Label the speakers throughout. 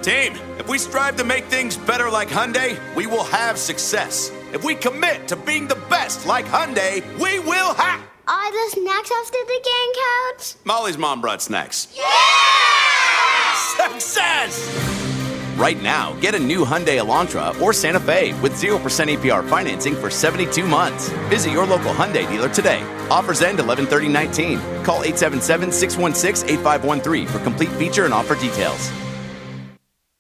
Speaker 1: Team, if we strive to make things better like Hyundai, we will have success. If we commit to being the best like Hyundai, we will have...
Speaker 2: Are the snacks after the game, Coach?
Speaker 1: Molly's mom brought snacks.
Speaker 2: Yeah!
Speaker 1: Success! Right now, get a new Hyundai Elantra or Santa Fe with 0% APR financing for 72 months. Visit your local Hyundai dealer today. Offers end 11/30/19. Call 877-616-8513 for complete feature and offer details.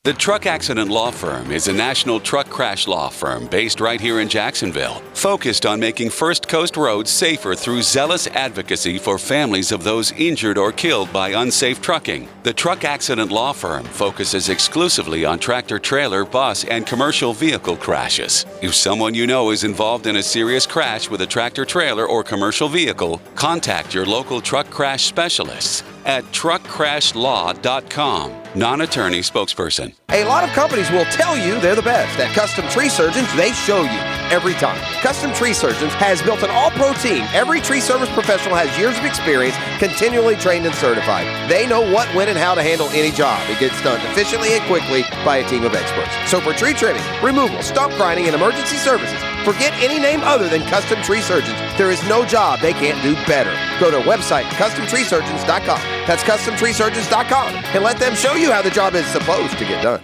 Speaker 3: The Truck Accident Law Firm is a national truck crash law firm based right here in Jacksonville, focused on making First Coast roads safer through zealous advocacy for families of those injured or killed by unsafe trucking. The Truck Accident Law Firm focuses exclusively on tractor-trailer, bus, and commercial vehicle crashes. If someone you know is involved in a serious crash with a tractor-trailer or commercial vehicle, contact your local truck crash specialists at truckcrashlaw.com. Non-attorney spokesperson.
Speaker 4: A lot of companies will tell you they're the best. At Custom Tree Surgeons, they show you every time. Custom Tree Surgeons has built an all-pro team. Every tree service professional has years of experience, continually trained and certified. They know what, when, and how to handle any job. It gets done efficiently and quickly by a team of experts. So for tree trimming, removal, stump grinding, and emergency services, forget any name other than Custom Tree Surgeons. There is no job they can't do better. Go to website CustomTreeSurgeons.com. That's CustomTreeSurgeons.com and let them show you how the job is supposed to get done.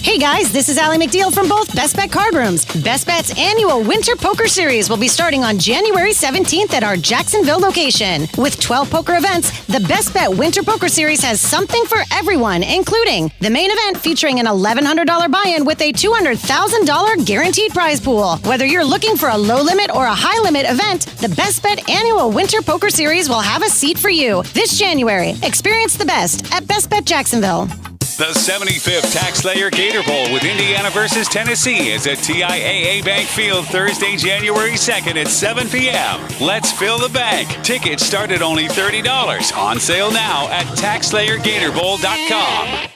Speaker 5: Hey guys, this is Allie McDeal from both Best Bet Card Rooms. Best Bet's annual Winter Poker Series will be starting on January 17th at our Jacksonville location. With 12 poker events, the Best Bet Winter Poker Series has something for everyone, including the main event featuring an $1,100 buy-in with a $200,000 guaranteed prize pool. Whether you're looking for a low-limit or a high-limit event, the Best Bet annual Winter Poker Series will have a seat for you this January. Experience the best at Best Bet Jacksonville.
Speaker 3: The 75th TaxSlayer Gator Bowl with Indiana versus Tennessee is at TIAA Bank Field Thursday, January 2nd at 7 p.m. Let's fill the bank. Tickets start at only $30. On sale now at TaxSlayerGatorBowl.com.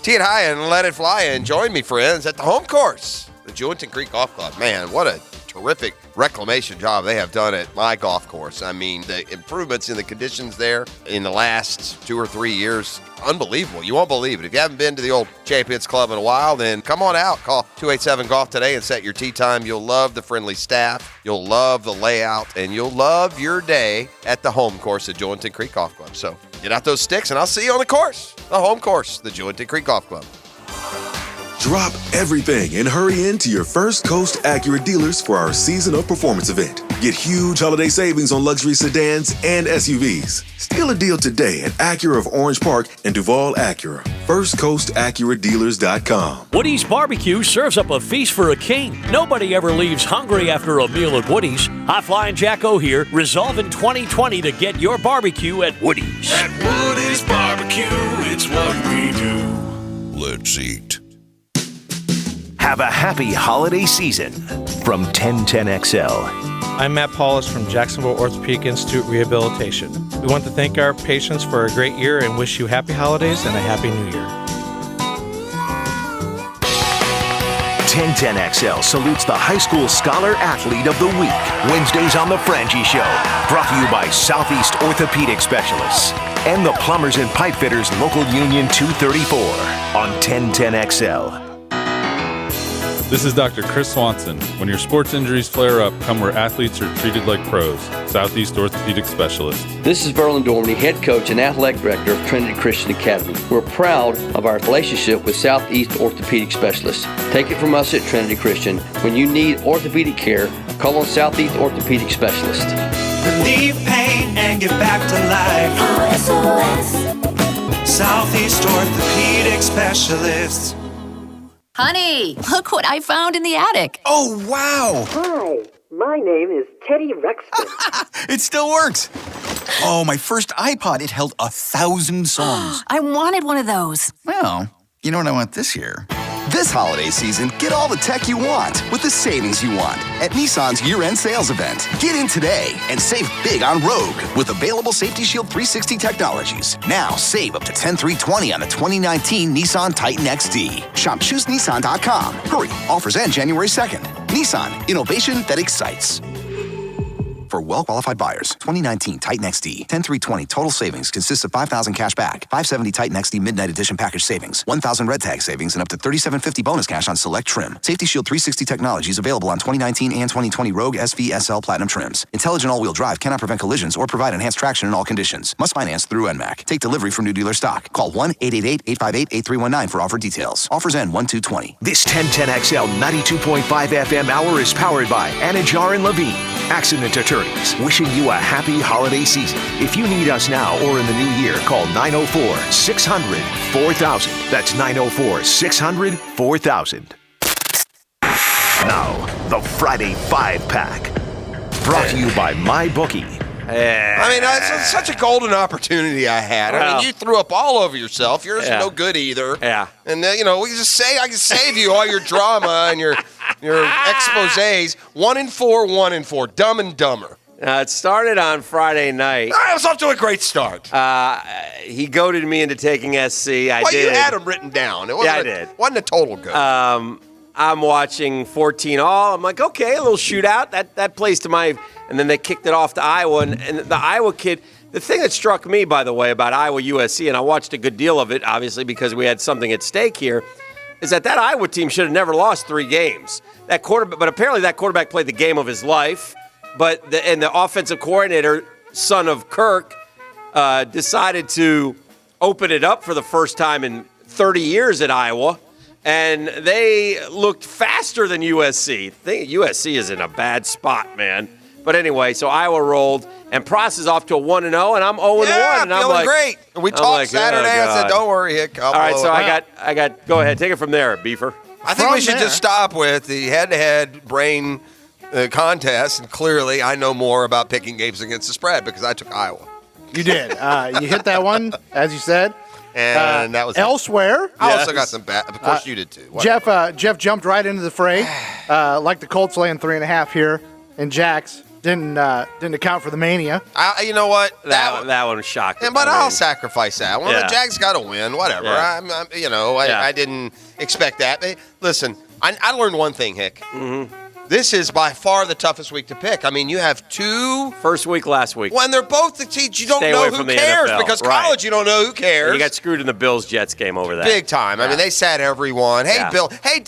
Speaker 4: Tee it high and let it fly, and join me, friends, at the home course, the Jewington Creek Golf Club. Man, what a terrific reclamation job they have done at my golf course. I mean, the improvements in the conditions there in the last 2 or 3 years, unbelievable. You won't believe it. If you haven't been to the old Champions Club in a while, then come on out. Call 287-GOLF today and set your tee time. You'll love the friendly staff. You'll love the layout, and you'll love your day at the home course at Jewington Creek Golf Club. So get out those sticks, and I'll see you on the course, the home course, the Jewington Creek Golf Club.
Speaker 6: Drop everything and hurry into your First Coast Acura dealers for our Season of Performance event. Get huge holiday savings on luxury sedans and SUVs. Steal a deal today at Acura of Orange Park and Duval Acura. FirstCoastAcuraDealers.com.
Speaker 7: Woody's Barbecue serves up a feast for a king. Nobody ever leaves hungry after a meal at Woody's. High Flying Jacko here, resolving 2020 to get your barbecue at Woody's.
Speaker 8: At Woody's Barbecue, it's what we do. Let's eat.
Speaker 9: Have a happy holiday season from 1010XL.
Speaker 10: I'm Matt Paulus from Jacksonville Orthopedic Institute Rehabilitation. We want to thank our patients for a great year and wish you happy holidays and a happy new year.
Speaker 9: 1010XL salutes the High School Scholar Athlete of the Week. Wednesdays on The Frangie Show. Brought to you by Southeast Orthopedic Specialists and the Plumbers and Pipe Fitters Local Union 234 on 1010XL.
Speaker 11: This is Dr. Chris Swanson. When your sports injuries flare up, come where athletes are treated like pros. Southeast Orthopedic Specialist.
Speaker 12: This is Verlin Dormany, head coach and athletic director of Trinity Christian Academy. We're proud of our relationship with Southeast Orthopedic Specialists. Take it from us at Trinity Christian. When you need orthopedic care, call on Southeast Orthopedic Specialist.
Speaker 13: Relieve pain and get back to life. SOS. Southeast Orthopedic Specialists.
Speaker 14: Honey, look what I found in the attic.
Speaker 15: Oh, wow.
Speaker 16: Hi, my name is Teddy Rexton.
Speaker 15: It still works. Oh, my first iPod, it held 1,000 songs.
Speaker 14: I wanted one of those.
Speaker 15: Well, you know what I want this year?
Speaker 17: This holiday season, get all the tech you want with the savings you want at Nissan's year-end sales event. Get in today and save big on Rogue with available Safety Shield 360 technologies. Now save up to $10,320 on the 2019 Nissan Titan XD. Shop ChooseNissan.com. Hurry, offers end January 2nd. Nissan, innovation that excites. for well-qualified buyers. 2019 Titan XD. 10/3/20 total savings consists of $5,000 cash back, $570 Titan XD Midnight Edition package savings, $1,000 red tag savings, and up to $37.50 bonus cash on select trim. Safety Shield 360 technology is available on 2019 and 2020 Rogue, SV, SL Platinum trims. Intelligent all-wheel drive cannot prevent collisions or provide enhanced traction in all conditions. Must finance through NMAC. Take delivery from new dealer stock. Call 1-888-858-8319 for offer details. Offers end 1/2/20.
Speaker 9: This 1010XL 92.5 FM hour is powered by Anajar and Levine, accident attorneys, wishing you a happy holiday season. If you need us now or in the new year, call 904-600-4000. That's 904-600-4000. Now, the Friday 5-Pack. Brought to you by MyBookie.
Speaker 4: I mean, it's such a golden opportunity I had. I mean, you threw up all over yourself. Yours is no good either.
Speaker 18: Yeah.
Speaker 4: And, we just say, I can save you all your drama and your exposés. 1-4, 1-4. Dumb and Dumber.
Speaker 18: It started on Friday night.
Speaker 4: I was off to a great start.
Speaker 18: He goaded me into taking SC. I did.
Speaker 4: You had him written down. It wasn't
Speaker 18: I did.
Speaker 4: Wasn't a total goat.
Speaker 18: I'm watching 14 all. I'm like, okay, a little shootout. That plays to my. And then they kicked it off to Iowa. And the Iowa kid, the thing that struck me, by the way, about Iowa USC, and I watched a good deal of it, obviously, because we had something at stake here, is that Iowa team should have never lost 3 games. But apparently that quarterback played the game of his life. But the offensive coordinator, son of Kirk, decided to open it up for the first time in 30 years at Iowa. And they looked faster than USC. I think USC is in a bad spot, man. But anyway, so Iowa rolled, and Pross is off to a 1-0, and I'm 0-1.
Speaker 4: Yeah,
Speaker 18: and
Speaker 4: I'm feeling great. We talked Saturday. I said, "Don't worry, Hick."
Speaker 18: All right, so I got. Go ahead, take it from there, Beefer.
Speaker 4: I think we should just stop with the head-to-head brain contest, and clearly I know more about picking games against the spread because I took Iowa.
Speaker 19: You did. You hit that one, as you said.
Speaker 4: And that was
Speaker 19: elsewhere.
Speaker 4: I also got some bad. Of course, you did too.
Speaker 19: Jeff jumped right into the fray, like the Colts laying 3.5 here, and Jax didn't account for the mania.
Speaker 4: You know what?
Speaker 18: That one was shocking.
Speaker 4: But I'll sacrifice that one.
Speaker 18: Yeah.
Speaker 4: The Jags got to win. Whatever.
Speaker 18: Yeah.
Speaker 4: I didn't expect that. Listen, I learned one thing, Hick.
Speaker 18: Mm-hmm.
Speaker 4: This is by far the toughest week to pick. I mean, you have 2.
Speaker 18: First week, last week.
Speaker 4: When they're both the teams, you don't
Speaker 18: Stay
Speaker 4: know
Speaker 18: away
Speaker 4: who
Speaker 18: from the
Speaker 4: cares
Speaker 18: NFL.
Speaker 4: because
Speaker 18: Right.
Speaker 4: college, you don't know who cares.
Speaker 18: And you got screwed in the Bills-Jets game over that.
Speaker 4: Big time. I mean, they sat everyone. Hey,
Speaker 18: Yeah.
Speaker 4: Bill. Hey,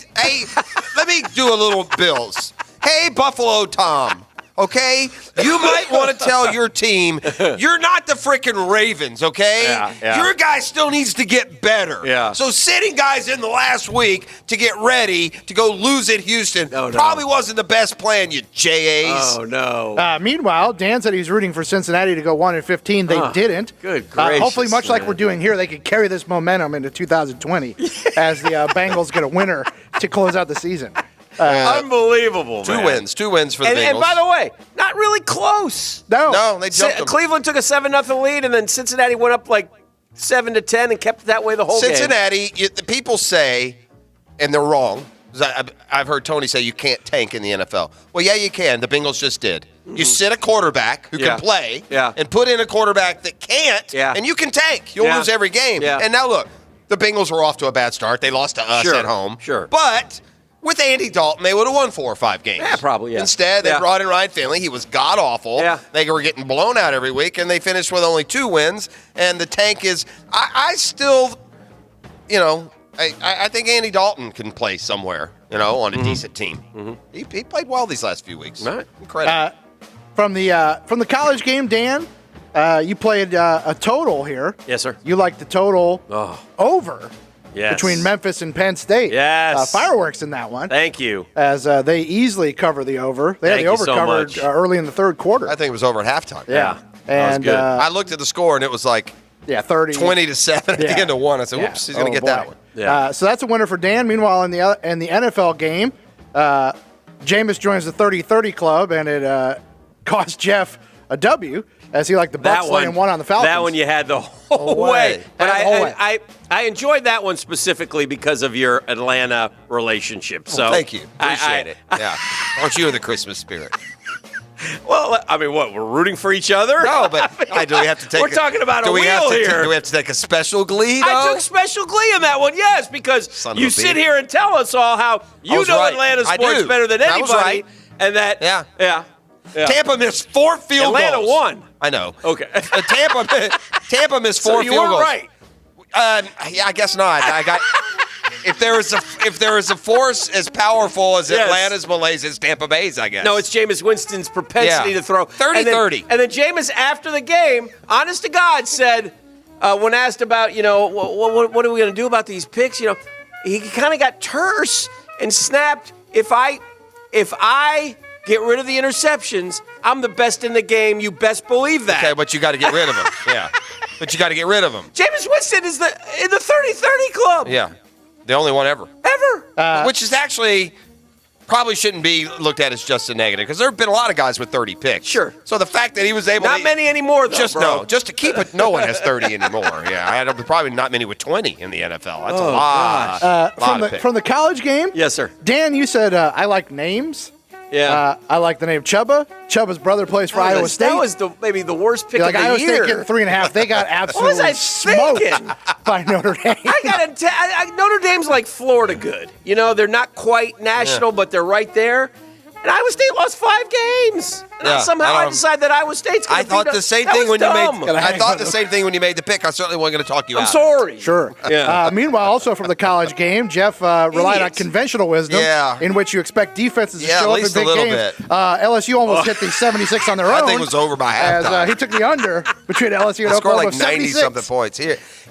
Speaker 4: let me do a little Bills. Hey, Buffalo Tom. Okay? You might want to tell your team, you're not the freaking Ravens, okay?
Speaker 18: Yeah.
Speaker 4: Your guy still needs to get better.
Speaker 18: Yeah.
Speaker 4: So sitting guys in the last week to get ready to go lose at Houston probably wasn't the best plan, you JAs.
Speaker 18: Oh, no.
Speaker 19: Meanwhile, Dan said he's rooting for Cincinnati to go 1-15. They didn't.
Speaker 18: Good gracious.
Speaker 19: Hopefully, much like we're doing here, they could carry this momentum into 2020 as the Bengals get a winner to close out the season.
Speaker 18: Unbelievable, man.
Speaker 4: Two wins for the Bengals.
Speaker 18: And by the way, not really close.
Speaker 19: No,
Speaker 4: they jumped them.
Speaker 18: Cleveland took a 7-0 lead, and then Cincinnati went up like 7-10 and kept it that way the whole game.
Speaker 4: Cincinnati, the people say, and they're wrong. I've heard Tony say you can't tank in the NFL. Well, yeah, you can. The Bengals just did. Mm-hmm. You sit a quarterback who can play and put in a quarterback that can't, and you can tank. You'll lose every game.
Speaker 18: Yeah.
Speaker 4: And now look, the Bengals were off to a bad start. They lost to us at home.
Speaker 18: Sure.
Speaker 4: But with Andy Dalton, they would have won 4 or 5 games.
Speaker 18: Yeah, probably, yeah.
Speaker 4: Instead, they brought in Ryan Finley. He was god-awful.
Speaker 18: Yeah.
Speaker 4: They were getting blown out every week, and they finished with only 2 wins. And the tank is – I still, I think Andy Dalton can play somewhere, on a decent team. Mm-hmm. He played well these last few weeks.
Speaker 18: Right.
Speaker 4: Incredible.
Speaker 19: From the college game, Dan, you played a total here.
Speaker 18: Yes, sir.
Speaker 19: You liked the total over between Memphis and Penn State.
Speaker 18: Yes.
Speaker 19: Fireworks in that one.
Speaker 18: Thank you.
Speaker 19: As they easily cover the over. They had the over covered early in the third quarter.
Speaker 4: I think it was over at halftime.
Speaker 19: Yeah.
Speaker 18: And
Speaker 19: good.
Speaker 4: I looked at the score, and it was like
Speaker 19: 30.
Speaker 4: 20-7 at the end of one. I said, whoops, he's going to get that one.
Speaker 18: Yeah.
Speaker 19: So that's a winner for Dan. Meanwhile, in the NFL game, Jameis joins the 30-30 club, and it cost Jeff a W, as he liked the Bucs laying one on the Falcons.
Speaker 18: That one you had the whole way. But I enjoyed that one specifically because of your Atlanta relationship. So
Speaker 4: thank you. Appreciate it. Yeah. Aren't you in the Christmas spirit?
Speaker 18: Well, I mean, what? We're rooting for each other?
Speaker 4: No, but do we have to take?
Speaker 18: We're talking about a wheel here.
Speaker 4: Do we have to take a special glee? Though?
Speaker 18: I took special glee in that one, yes, because you sit here and tell us all how you know Atlanta sports better than anybody, and that, Yeah.
Speaker 4: Tampa missed 4 field
Speaker 18: Atlanta
Speaker 4: goals.
Speaker 18: won.
Speaker 4: I know.
Speaker 18: Okay.
Speaker 4: Tampa missed 4
Speaker 18: so
Speaker 4: field
Speaker 18: you were
Speaker 4: goals.
Speaker 18: right.
Speaker 4: Yeah, I guess not. I got. If there is a force as powerful as Atlanta's malaise, it's Tampa Bay's, I guess.
Speaker 18: No, it's Jameis Winston's propensity to throw
Speaker 4: 30-30.
Speaker 18: And then Jameis, after the game, honest to God, said when asked about what are we going to do about these picks, he kind of got terse and snapped. If I get rid of the interceptions, I'm the best in the game. You best believe that.
Speaker 4: Okay, but you got to get rid of them. Yeah, but you got to get rid of them.
Speaker 18: Jameis Winston is in the 30-30 club.
Speaker 4: Yeah, the only one ever. Which is actually probably shouldn't be looked at as just a negative because there have been a lot of guys with 30 picks.
Speaker 18: Sure.
Speaker 4: So the fact that he was able
Speaker 18: not many anymore, though,
Speaker 4: just to keep it, no one has 30 anymore. Yeah, probably not many with 20 in the NFL. That's a lot.
Speaker 19: From the college game?
Speaker 18: Yes, sir.
Speaker 19: Dan, you said I like names.
Speaker 18: Yeah.
Speaker 19: I like the name Chuba. Chuba's brother plays for Iowa State.
Speaker 18: That was maybe the worst pick of the
Speaker 19: Iowa
Speaker 18: year.
Speaker 19: State getting 3.5. They got absolutely
Speaker 18: what was I
Speaker 19: smoked
Speaker 18: thinking?
Speaker 19: by Notre Dame.
Speaker 18: Notre Dame's like Florida good. They're not quite national, but they're right there. And Iowa State lost 5 games. And somehow I decided that Iowa State's going to
Speaker 4: I thought the same thing when you made. I thought the same thing when you made the pick. I certainly wasn't going to talk you out.
Speaker 18: I'm sorry.
Speaker 19: Sure.
Speaker 18: Yeah.
Speaker 19: Meanwhile, also from the college game, Jeff relied on conventional wisdom, in which you expect defenses to show up in big games. LSU almost hit the 76 on their own.
Speaker 4: I think it was over by halftime.
Speaker 19: As he took the under between LSU and
Speaker 4: Oklahoma.
Speaker 19: Oklahoma.
Speaker 4: Scored like 90-something points.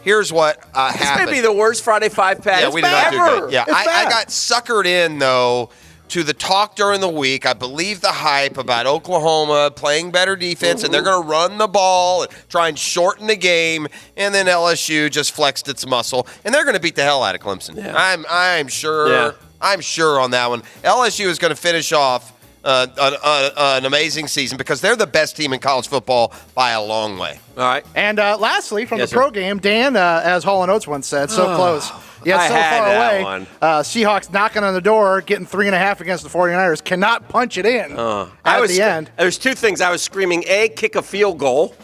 Speaker 4: Here's what happened.
Speaker 18: This may be the worst Friday 5 pass
Speaker 4: Yeah, we did not do good. Yeah,
Speaker 19: I
Speaker 4: got suckered in, though, to the talk during the week. I believe the hype about Oklahoma playing better defense, and they're going to run the ball and try and shorten the game, and then LSU just flexed its muscle, and they're going to beat the hell out of Clemson. Yeah. I'm sure. Yeah. I'm sure on that one. LSU is going to finish off an amazing season because they're the best team in college football by a long way.
Speaker 18: All right.
Speaker 19: And lastly, from the pro game, Dan, as Hall & Oates once said, so close. Yet so far away. Seahawks knocking on the door, getting 3.5 against the 49ers, cannot punch it in at the end.
Speaker 18: There's 2 things. I was screaming, A, kick a field goal.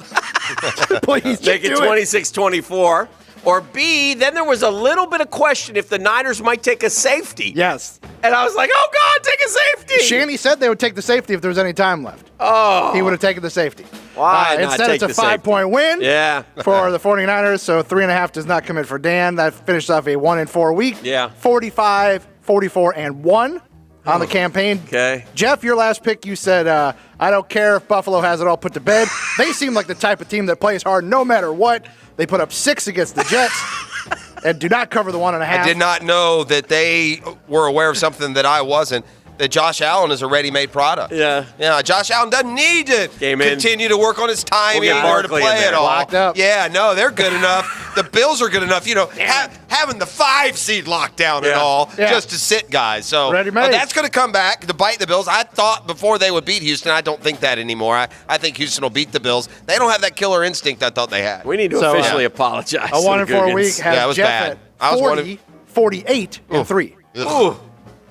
Speaker 19: Please,
Speaker 18: make it 26-24. Or B, then there was a little bit of question if the Niners might take a safety.
Speaker 19: Yes.
Speaker 18: And I was like, oh, God, take a safety.
Speaker 19: Shanny said they would take the safety if there was any time left.
Speaker 18: Oh.
Speaker 19: He would have taken the safety.
Speaker 18: Why not
Speaker 19: instead,
Speaker 18: take
Speaker 19: it's a 5-point win for the 49ers, so 3.5 does not come in for Dan. That finished off a 1-4 week.
Speaker 18: Yeah.
Speaker 19: 45, 44, and 1 on the campaign.
Speaker 18: Okay.
Speaker 19: Jeff, your last pick, you said, I don't care if Buffalo has it all put to bed. They seem like the type of team that plays hard no matter what. They put up 6 against the Jets and do not cover the 1.5.
Speaker 4: I did not know that they were aware of something that I wasn't, that Josh Allen is a ready-made product. Yeah, Josh Allen doesn't need to continue to work on his timing or to play at all.
Speaker 19: Locked up.
Speaker 4: Yeah, no, they're good enough. The Bills are good enough, having the 5 seed locked down and all just to sit guys. So that's going to come back to bite the Bills. I thought before they would beat Houston. I don't think that anymore. I think Houston will beat the Bills. They don't have that killer instinct I thought they had.
Speaker 18: We need to officially apologize.
Speaker 19: A 1-4 week has
Speaker 4: it was
Speaker 19: Jeff
Speaker 4: bad.
Speaker 19: at 40, 48, and 3.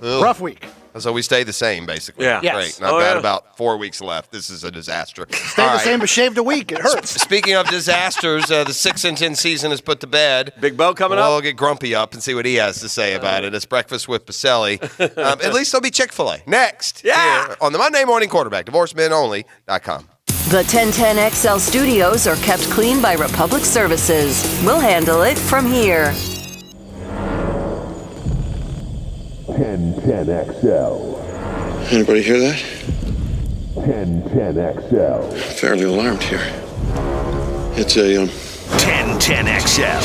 Speaker 19: Rough week.
Speaker 4: So we stay the same, basically.
Speaker 18: Yeah.
Speaker 19: Yes.
Speaker 4: Great. I've got about 4 weeks left. This is a disaster.
Speaker 19: Stay the same, but shaved a week. It hurts.
Speaker 4: Speaking of disasters, the 6-10 season is put to bed.
Speaker 18: Big Bo coming up?
Speaker 4: We'll get Grumpy up and see what he has to say about it. It's Breakfast with Pacelli. At least there'll be Chick-fil-A. Next. Here on the Monday Morning Quarterback, divorcemenonly.com.
Speaker 20: The 1010XL studios are kept clean by Republic Services. We'll handle it from here.
Speaker 8: 1010XL.
Speaker 21: Anybody hear that?
Speaker 8: 1010XL.
Speaker 21: Fairly alarmed here. It's a
Speaker 9: 1010XL.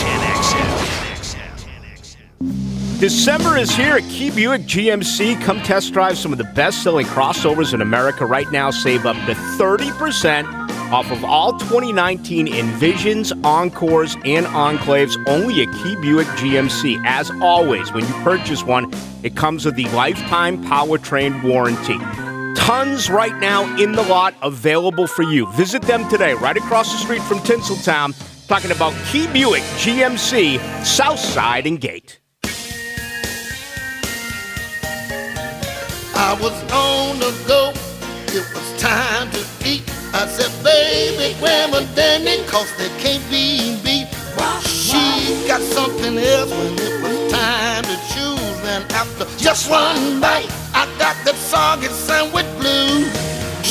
Speaker 22: December is here at Key Buick GMC. Come test drive some of the best-selling crossovers in America right now. Save up to 30% off of all 2019 Envisions, Encores, and Enclaves only at Key Buick GMC. As always, when you purchase one, it comes with the lifetime powertrain warranty. Tons right now in the lot available for you. Visit them today, right across the street from Tinseltown. Talking about Key Buick GMC, Southside and Gate.
Speaker 23: I was on the go, it was time to eat. I said, baby, grab a Danny, cause they can't be beat. She got something else when it was time to choose. And after just one bite, I got that soggy sandwich blue.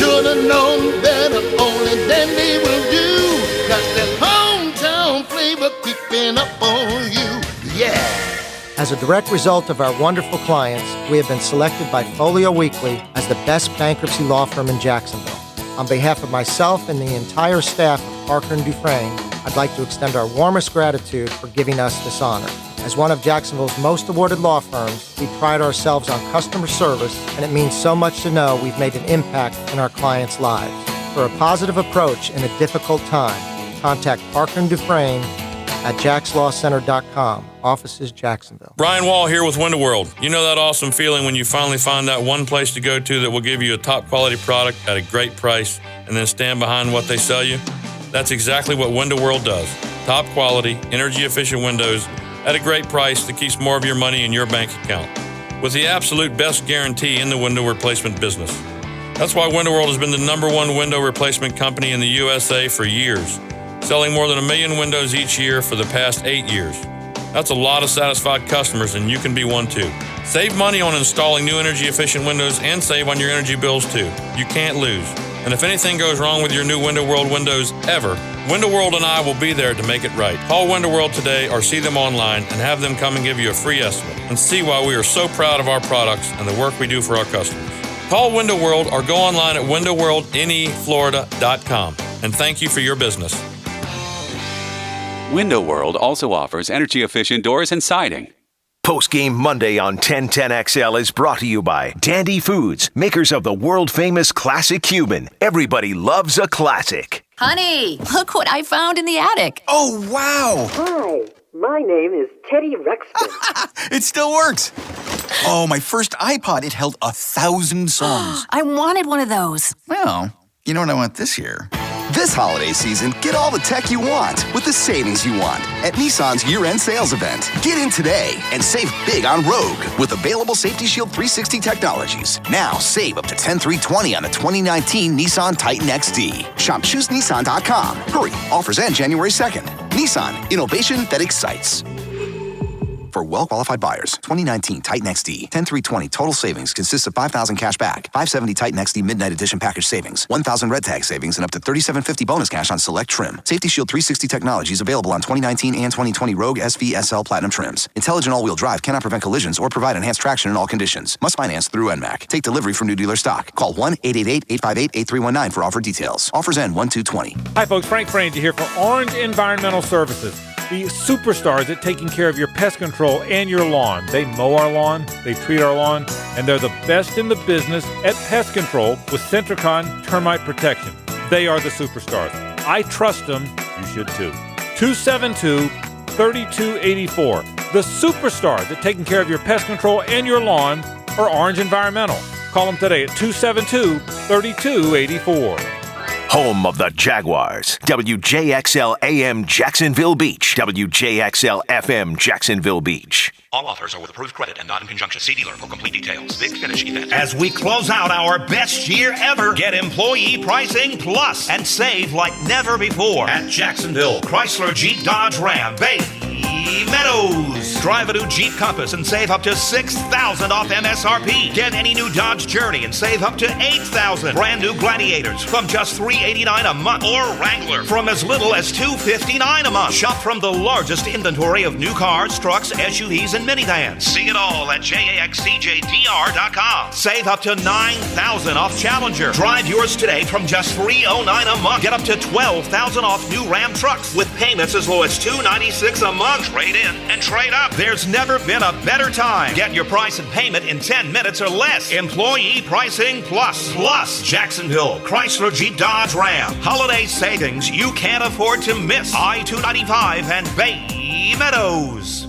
Speaker 23: Should've known better, only then they will do. Got that hometown flavor creeping up on you, yeah.
Speaker 1: As a direct result of our wonderful clients, we have been selected by Folio Weekly as the best bankruptcy law firm in Jacksonville. On behalf of myself and the entire staff of Parker & Dufresne, I'd like to extend our warmest gratitude for giving us this honor. As one of Jacksonville's most awarded law firms, we pride ourselves on customer service, and it means so much to know we've made an impact in our clients' lives. For a positive approach in a difficult time, contact Parker & Dufresne at jackslawcenter.com. Offices, Jacksonville.
Speaker 2: Brian Wall here with Window World. You know that awesome feeling when you finally find that one place to go to that will give you a top quality product at a great price and then stand behind what they sell you? That's exactly what Window World does. Top quality, energy efficient windows at a great price that keeps more of your money in your bank account. With the absolute best guarantee in the window replacement business. That's why Window World has been the #1 window replacement company in the USA for years, selling more than 1 million windows each year for the past 8 years. That's a lot of satisfied customers, and you can be one too. Save money on installing new energy-efficient windows and save on your energy bills too. You can't lose. And if anything goes wrong with your new Window World windows ever, Window World and I will be there to make it right. Call Window World today or see them online and have them come and give you a free estimate and see why we are so proud of our products and the work we do for our customers. Call Window World or go online at windowworldneflorida.com. And thank you for your business.
Speaker 3: Window World also offers energy-efficient doors and siding.
Speaker 9: Post-Game Monday on 1010XL is brought to you by Dandy Foods, makers of the world-famous Classic Cuban. Everybody loves a classic.
Speaker 14: Honey, look what I found in the attic.
Speaker 15: Oh, wow.
Speaker 16: Hi, my name is Teddy Rexton.
Speaker 15: It still works. Oh, my first iPod, it held 1,000 songs.
Speaker 14: I wanted one of those.
Speaker 15: Well, you know what I want this year?
Speaker 17: This holiday season, get all the tech you want with the savings you want at Nissan's year-end sales event. Get in today and save big on Rogue with available Safety Shield 360 technologies. Now save up to $10,320 on the 2019 Nissan Titan XD. Shop ChooseNissan.com. Hurry, offers end January 2nd. Nissan, innovation that excites. For well-qualified buyers, 2019 Titan XD, $10,320 total savings consists of $5,000 cash back, $570 Titan XD Midnight Edition package savings, $1,000 red tag savings, and up to $3,750 bonus cash on select trim. Safety Shield 360 technology is available on 2019 and 2020 Rogue SV SL Platinum trims. Intelligent all-wheel drive cannot prevent collisions or provide enhanced traction in all conditions. Must finance through NMAC. Take delivery from new dealer stock. Call 1-888-858-8319 for offer details. Offers end 1/2/20.
Speaker 5: Hi, folks. Frank Frangie here for Orange Environmental Services. The superstars at taking care of your pest control and your lawn. They mow our lawn, they treat our lawn, and they're the best in the business at pest control with Centricon Termite Protection. They are the superstars. I trust them. You should too. 272-3284. The superstars at taking care of your pest control and your lawn are Orange Environmental. Call them today at 272-3284.
Speaker 9: Home of the Jaguars. WJXL AM Jacksonville Beach. WJXL FM Jacksonville Beach.
Speaker 24: All offers are with approved credit and not in conjunction. See dealer for complete details. Big Finish event.
Speaker 25: As we close out our best year ever, get employee pricing plus and save like never before at Jacksonville Chrysler Jeep Dodge Ram Bay Meadows. Drive a new Jeep Compass and save up to $6,000 off MSRP. Get any new Dodge Journey and save up to $8,000. Brand new Gladiators from just $389 a month, or Wrangler from as little as $259 a month. Shop from the largest inventory of new cars, trucks, SUVs, and minivans. See it all at JAXCJDR.com. Save up to $9,000 off Challenger. Drive yours today from just $309 a month. Get up to $12,000 off new Ram trucks with payments as low as $296 a month. Trade in and trade up. There's never been a better time. Get your price and payment in 10 minutes or less. Employee pricing plus. Jacksonville Chrysler Jeep Dodge Ram. Holiday savings you can't afford to miss. I-295 and Bay Meadows.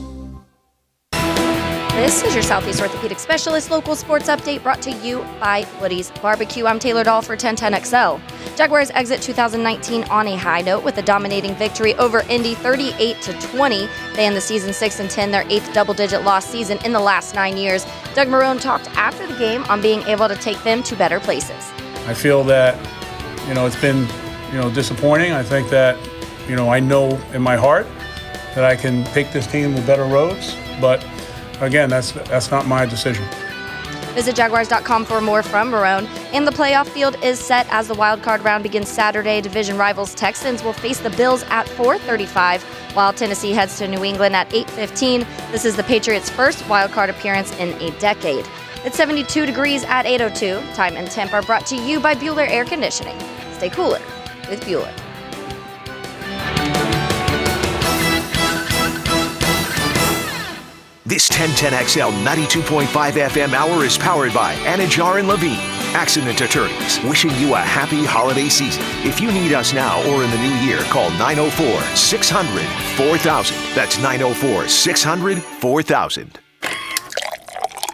Speaker 26: This is your Southeast Orthopedic Specialist local sports update brought to you by Woody's Barbecue. I'm Taylor Dahl for 1010XL. Jaguars exit 2019 on a high note with a dominating victory over Indy 38-20. They end the season 6-10, their 8th double-digit loss season in the last 9 years. Doug Marrone talked after the game on being able to take them to better places.
Speaker 27: I feel that, it's been, disappointing. I think that, I know in my heart that I can take this team to better roads, but again, that's not my decision.
Speaker 26: Visit Jaguars.com for more from Marrone. And the playoff field is set as the wild card round begins Saturday. Division rivals Texans will face the Bills at 4:35, while Tennessee heads to New England at 8:15. This is the Patriots' first wild card appearance in a decade. It's 72 degrees at 8:02. Time and temp are brought to you by Bueller Air Conditioning. Stay cooler with Bueller.
Speaker 9: This 1010XL 92.5 FM hour is powered by Anajar and Levine, accident attorneys, wishing you a happy holiday season. If you need us now or in the new year, call 904-600-4000. That's 904-600-4000.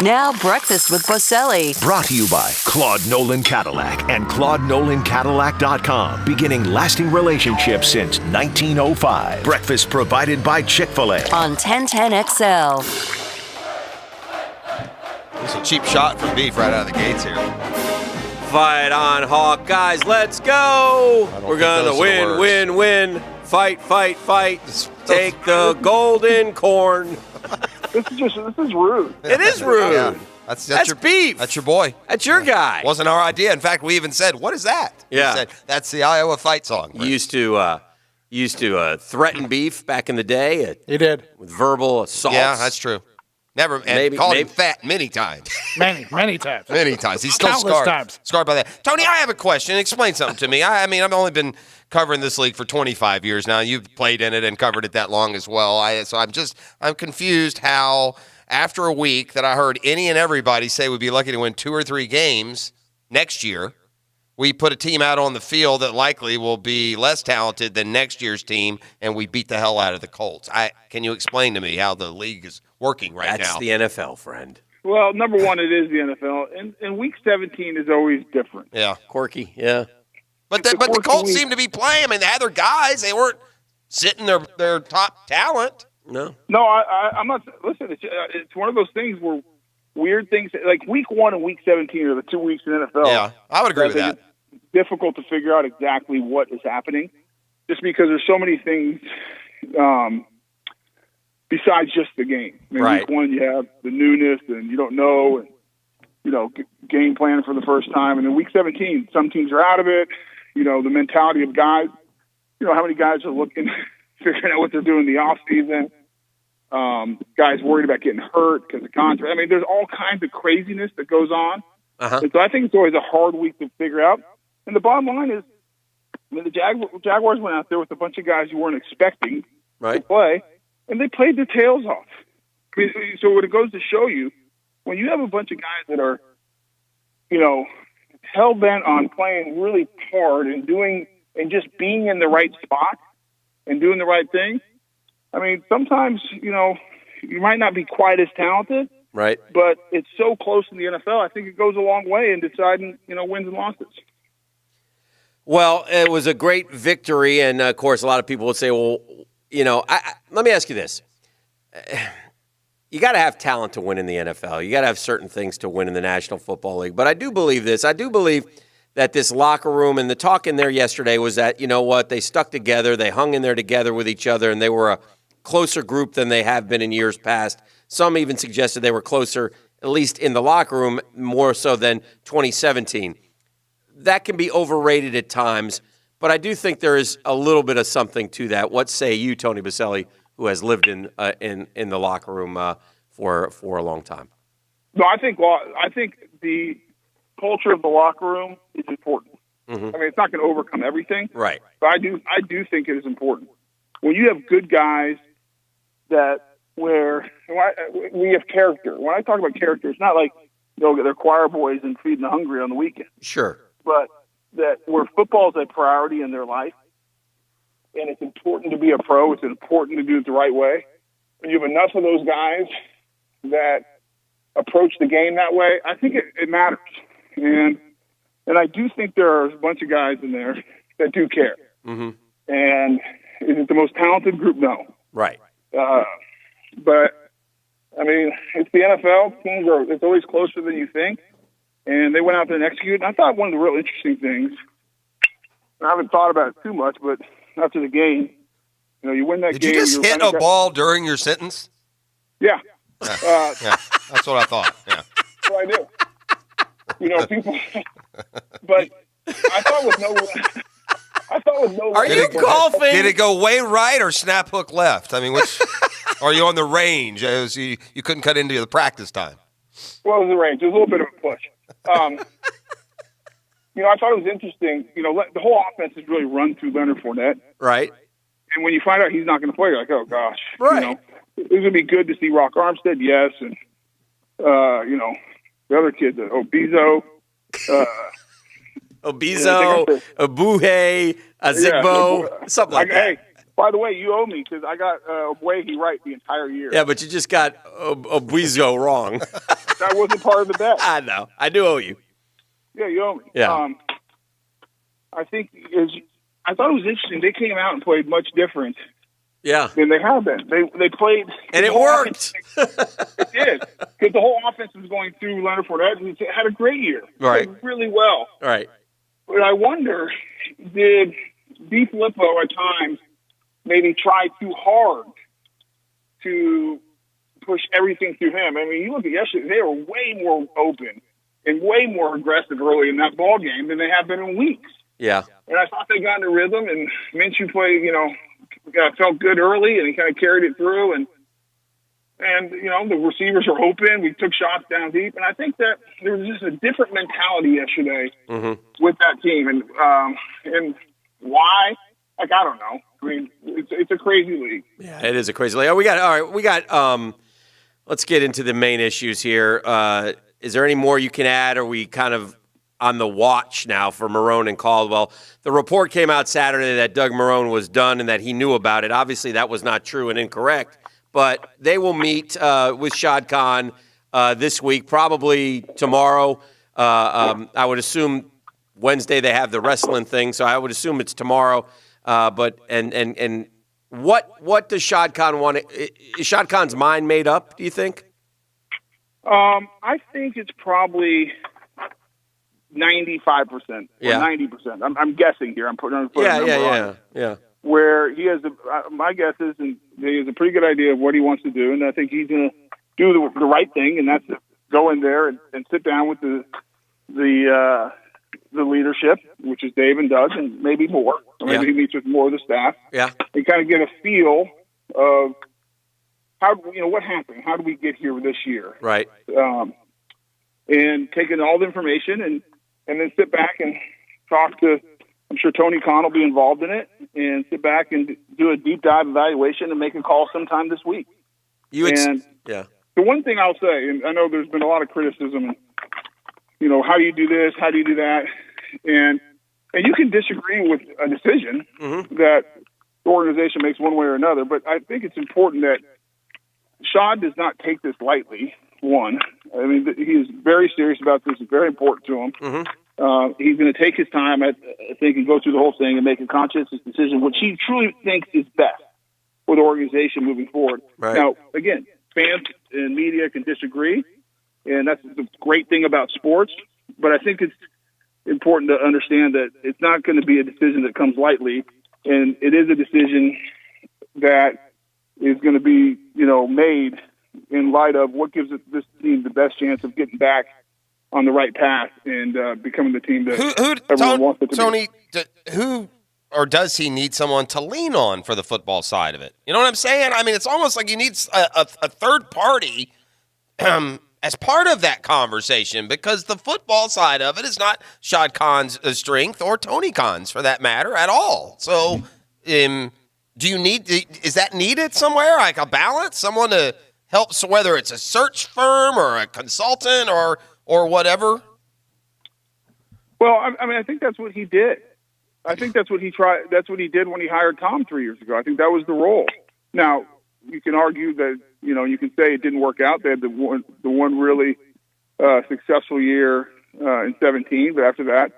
Speaker 20: Now, Breakfast with Boselli.
Speaker 9: Brought to you by Claude Nolan Cadillac and ClaudeNolanCadillac.com. Beginning lasting relationships since 1905. Breakfast provided by Chick-fil-A.
Speaker 20: On 1010XL.
Speaker 4: It's a cheap shot for beef right out of the gates here.
Speaker 18: Fight on, Hawkeyes. Let's go. We're going to win. Fight. Take the golden corn.
Speaker 6: This is rude.
Speaker 18: It is rude.
Speaker 4: Yeah. That's your
Speaker 18: beef.
Speaker 4: That's your boy.
Speaker 18: That's your guy.
Speaker 4: Wasn't our idea. In fact, we even said, "What is that?"
Speaker 18: Yeah.
Speaker 4: We said, that's the Iowa fight song.
Speaker 18: You used to threaten beef back in the day.
Speaker 6: He did.
Speaker 18: With verbal assaults.
Speaker 4: Yeah, that's true. Never, and
Speaker 18: Maybe-
Speaker 4: called
Speaker 18: maybe-
Speaker 4: him fat many times.
Speaker 6: Many times.
Speaker 4: Many times. He's still
Speaker 6: Countless
Speaker 4: scarred.
Speaker 6: times.
Speaker 4: Scarred by that. Tony, I have a question. Explain something to me. I mean, I've only been covering this league for 25 years now. You've played in it and covered it that long as well. So I'm confused how after a week that I heard any and everybody say we'd be lucky to win 2 or 3 games next year, we put a team out on the field that likely will be less talented than next year's team, and we beat the hell out of the Colts. Can you explain to me how the league is working right now?
Speaker 18: That's the NFL, friend.
Speaker 6: Well, number one, it is the NFL, and Week 17 is always different.
Speaker 4: Yeah.
Speaker 18: Quirky, yeah.
Speaker 4: But the Colts seem to be playing. I mean, they had their guys. They weren't sitting their top talent.
Speaker 18: No,
Speaker 6: I'm not. Listen, it's one of those things where weird things like Week 1 and Week 17 are the 2 weeks in NFL.
Speaker 4: Yeah, I would agree with that.
Speaker 6: It's difficult to figure out exactly what is happening, just because there's so many things besides just the game. I mean,
Speaker 18: Right.
Speaker 6: Week 1 you have the newness and you don't know, and game plan for the first time, and then Week 17 some teams are out of it. The mentality of guys. How many guys are looking, figuring out what they're doing in the off season. Guys worried about getting hurt because of contract. I mean, there's all kinds of craziness that goes on.
Speaker 18: Uh-huh.
Speaker 6: And so I think it's always a hard week to figure out. And the bottom line is, the Jaguars went out there with a bunch of guys you weren't expecting to play, and they played their tails off. I mean, so what it goes to show you, when you have a bunch of guys that are, hell-bent on playing really hard and just being in the right spot and doing the right thing, I mean, sometimes, you might not be quite as talented,
Speaker 18: right?
Speaker 6: But it's so close in the NFL, I think it goes a long way in deciding, wins and losses.
Speaker 18: Well, it was a great victory, and of course, a lot of people would say, well, let me ask you this. You got to have talent to win in the NFL. You got to have certain things to win in the National Football League. But I do believe this. I do believe that this locker room, and the talk in there yesterday was that, they stuck together, they hung in there together with each other, and they were a closer group than they have been in years past. Some even suggested they were closer, at least in the locker room, more so than 2017. That can be overrated at times, but I do think there is a little bit of something to that. What say you, Tony Boselli, who has lived in the locker room for a long time?
Speaker 6: No, I think the culture of the locker room is important.
Speaker 18: Mm-hmm.
Speaker 6: I mean, it's not going to overcome everything,
Speaker 18: right?
Speaker 6: But I do think it is important when you have good guys where we have character. When I talk about character, it's not like they're choir boys and feeding the hungry on the weekend.
Speaker 18: Sure,
Speaker 6: but that where football is a priority in their life, and it's important to be a pro. It's important to do it the right way. When you have enough of those guys that approach the game that way, I think it matters. And I do think there are a bunch of guys in there that do care.
Speaker 18: Mm-hmm.
Speaker 6: And is it the most talented group? No.
Speaker 18: Right.
Speaker 6: But, I mean, it's the NFL. It's always closer than you think. And they went out there and executed. And I thought one of the real interesting things, and I haven't thought about it too much, but after the game, you win that
Speaker 4: game.
Speaker 6: game.
Speaker 4: Did you just hit a ball during your sentence?
Speaker 6: Yeah.
Speaker 4: Yeah, that's what I thought. Yeah.
Speaker 6: That's what I do. People. But I thought with no.
Speaker 18: Are you golfing?
Speaker 4: Did it go way right or snap hook left? I mean, which are you on the range? You couldn't cut into the practice time.
Speaker 6: Well, it was the range. It was a little bit of a push. I thought it was interesting. The whole offense is really run through Leonard Fournette.
Speaker 18: Right.
Speaker 6: And when you find out he's not going to play, you're like, oh, gosh.
Speaker 18: Right.
Speaker 6: It's going to be good to see Rock Armstead, yes. And, the other kids, Obizo.
Speaker 18: Abuhe, Azigbo, something like that.
Speaker 6: Hey, by the way, you owe me because I got Obuehi right the entire year.
Speaker 18: Yeah, but you just got Obizo wrong.
Speaker 6: That wasn't part of the bet.
Speaker 18: I know. I do owe you.
Speaker 6: Yeah, you owe me.
Speaker 18: Yeah.
Speaker 6: I think I thought it was interesting. They came out and played much different.
Speaker 18: Yeah.
Speaker 6: Than they have been. They played.
Speaker 18: And it worked.
Speaker 6: It did. Because the whole offense was going through Leonard Fournette, and he had a great year.
Speaker 18: Right.
Speaker 6: Played really well.
Speaker 18: Right.
Speaker 6: But I wonder, did DeFilippo at times maybe try too hard to push everything through him? I mean, you look at yesterday, they were way more open and way more aggressive early in that ball game than they have been in weeks.
Speaker 18: Yeah.
Speaker 6: And I thought they got into rhythm, and Minshew played, felt good early, and he kind of carried it through. And the receivers are open. We took shots down deep. And I think that there was just a different mentality yesterday with that team. And why? I don't know. I mean, it's a crazy league.
Speaker 18: Yeah, it is a crazy league. We got let's get into the main issues here. Is there any more you can add? Or are we kind of on the watch now for Marrone and Caldwell? The report came out Saturday that Doug Marrone was done and that he knew about it. Obviously, that was not true and incorrect. But they will meet with Shad Khan this week, probably tomorrow. I would assume Wednesday they have the wrestling thing, so I would assume it's tomorrow. But what does Shad Khan want? Is Shad Khan's mind made up, do you think?
Speaker 6: I think it's probably 95% or 90%. I'm guessing here. I'm putting a number on it. Where he has my guess is, and he has a pretty good idea of what he wants to do, and I think he's going to do the right thing, and that's to go in there and sit down with the leadership, which is Dave and Doug, and maybe more. Or maybe he meets with more of the staff.
Speaker 18: Yeah,
Speaker 6: and kind of get a feel of how what happened. How do we get here this year?
Speaker 18: Right.
Speaker 6: And taking all the information and then sit back and talk to. I'm sure Tony Khan will be involved in it, and sit back and do a deep dive evaluation and make a call sometime this week. The one thing I'll say, and I know there's been a lot of criticism, how do you do this? How do you do that? And you can disagree with a decision that the organization makes one way or another, but I think it's important that Shad does not take this lightly, one. I mean, he is very serious about this. It's very important to him. He's going to take his time, I think, and go through the whole thing and make a conscious decision, which he truly thinks is best for the organization moving forward.
Speaker 18: Right.
Speaker 6: Now, again, fans and media can disagree, and that's the great thing about sports, but I think it's important to understand that it's not going to be a decision that comes lightly, and it is a decision that is going to be, made in light of what gives this team the best chance of getting back on the right path and becoming the team that everyone wants it to
Speaker 4: Tony, who or does he need someone to lean on for the football side of it? You know what I'm saying? I mean, it's almost like he needs a third party as part of that conversation, because the football side of it is not Shad Khan's strength or Tony Khan's for that matter at all. So is that needed somewhere, like a balance, someone to help, so whether it's a search firm or a consultant or whatever?
Speaker 6: Well, I mean, I think that's what he did. I think that's what he tried. That's what he did when he hired Tom 3 years ago. I think that was the role. Now, you can argue that, you can say it didn't work out. They had the one really successful year in 2017, but after that,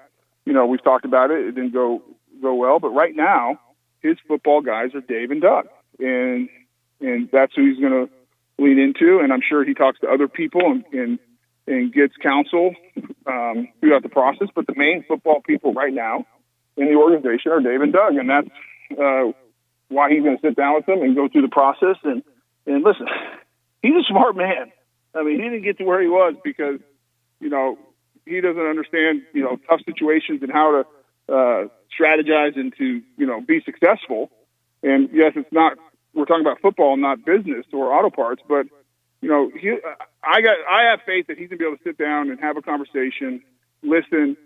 Speaker 6: we've talked about it. It didn't go well. But right now, his football guys are Dave and Doug, and that's who he's going to lean into. And I'm sure he talks to other people and gets counsel throughout the process. But the main football people right now in the organization are Dave and Doug, and that's why he's going to sit down with them and go through the process. And listen, he's a smart man. I mean, he didn't get to where he was because, he doesn't understand, tough situations and how to strategize and to, be successful. And yes, it's not. We're talking about football, not business or auto parts. But I have faith that he's gonna be able to sit down and have a conversation, listen,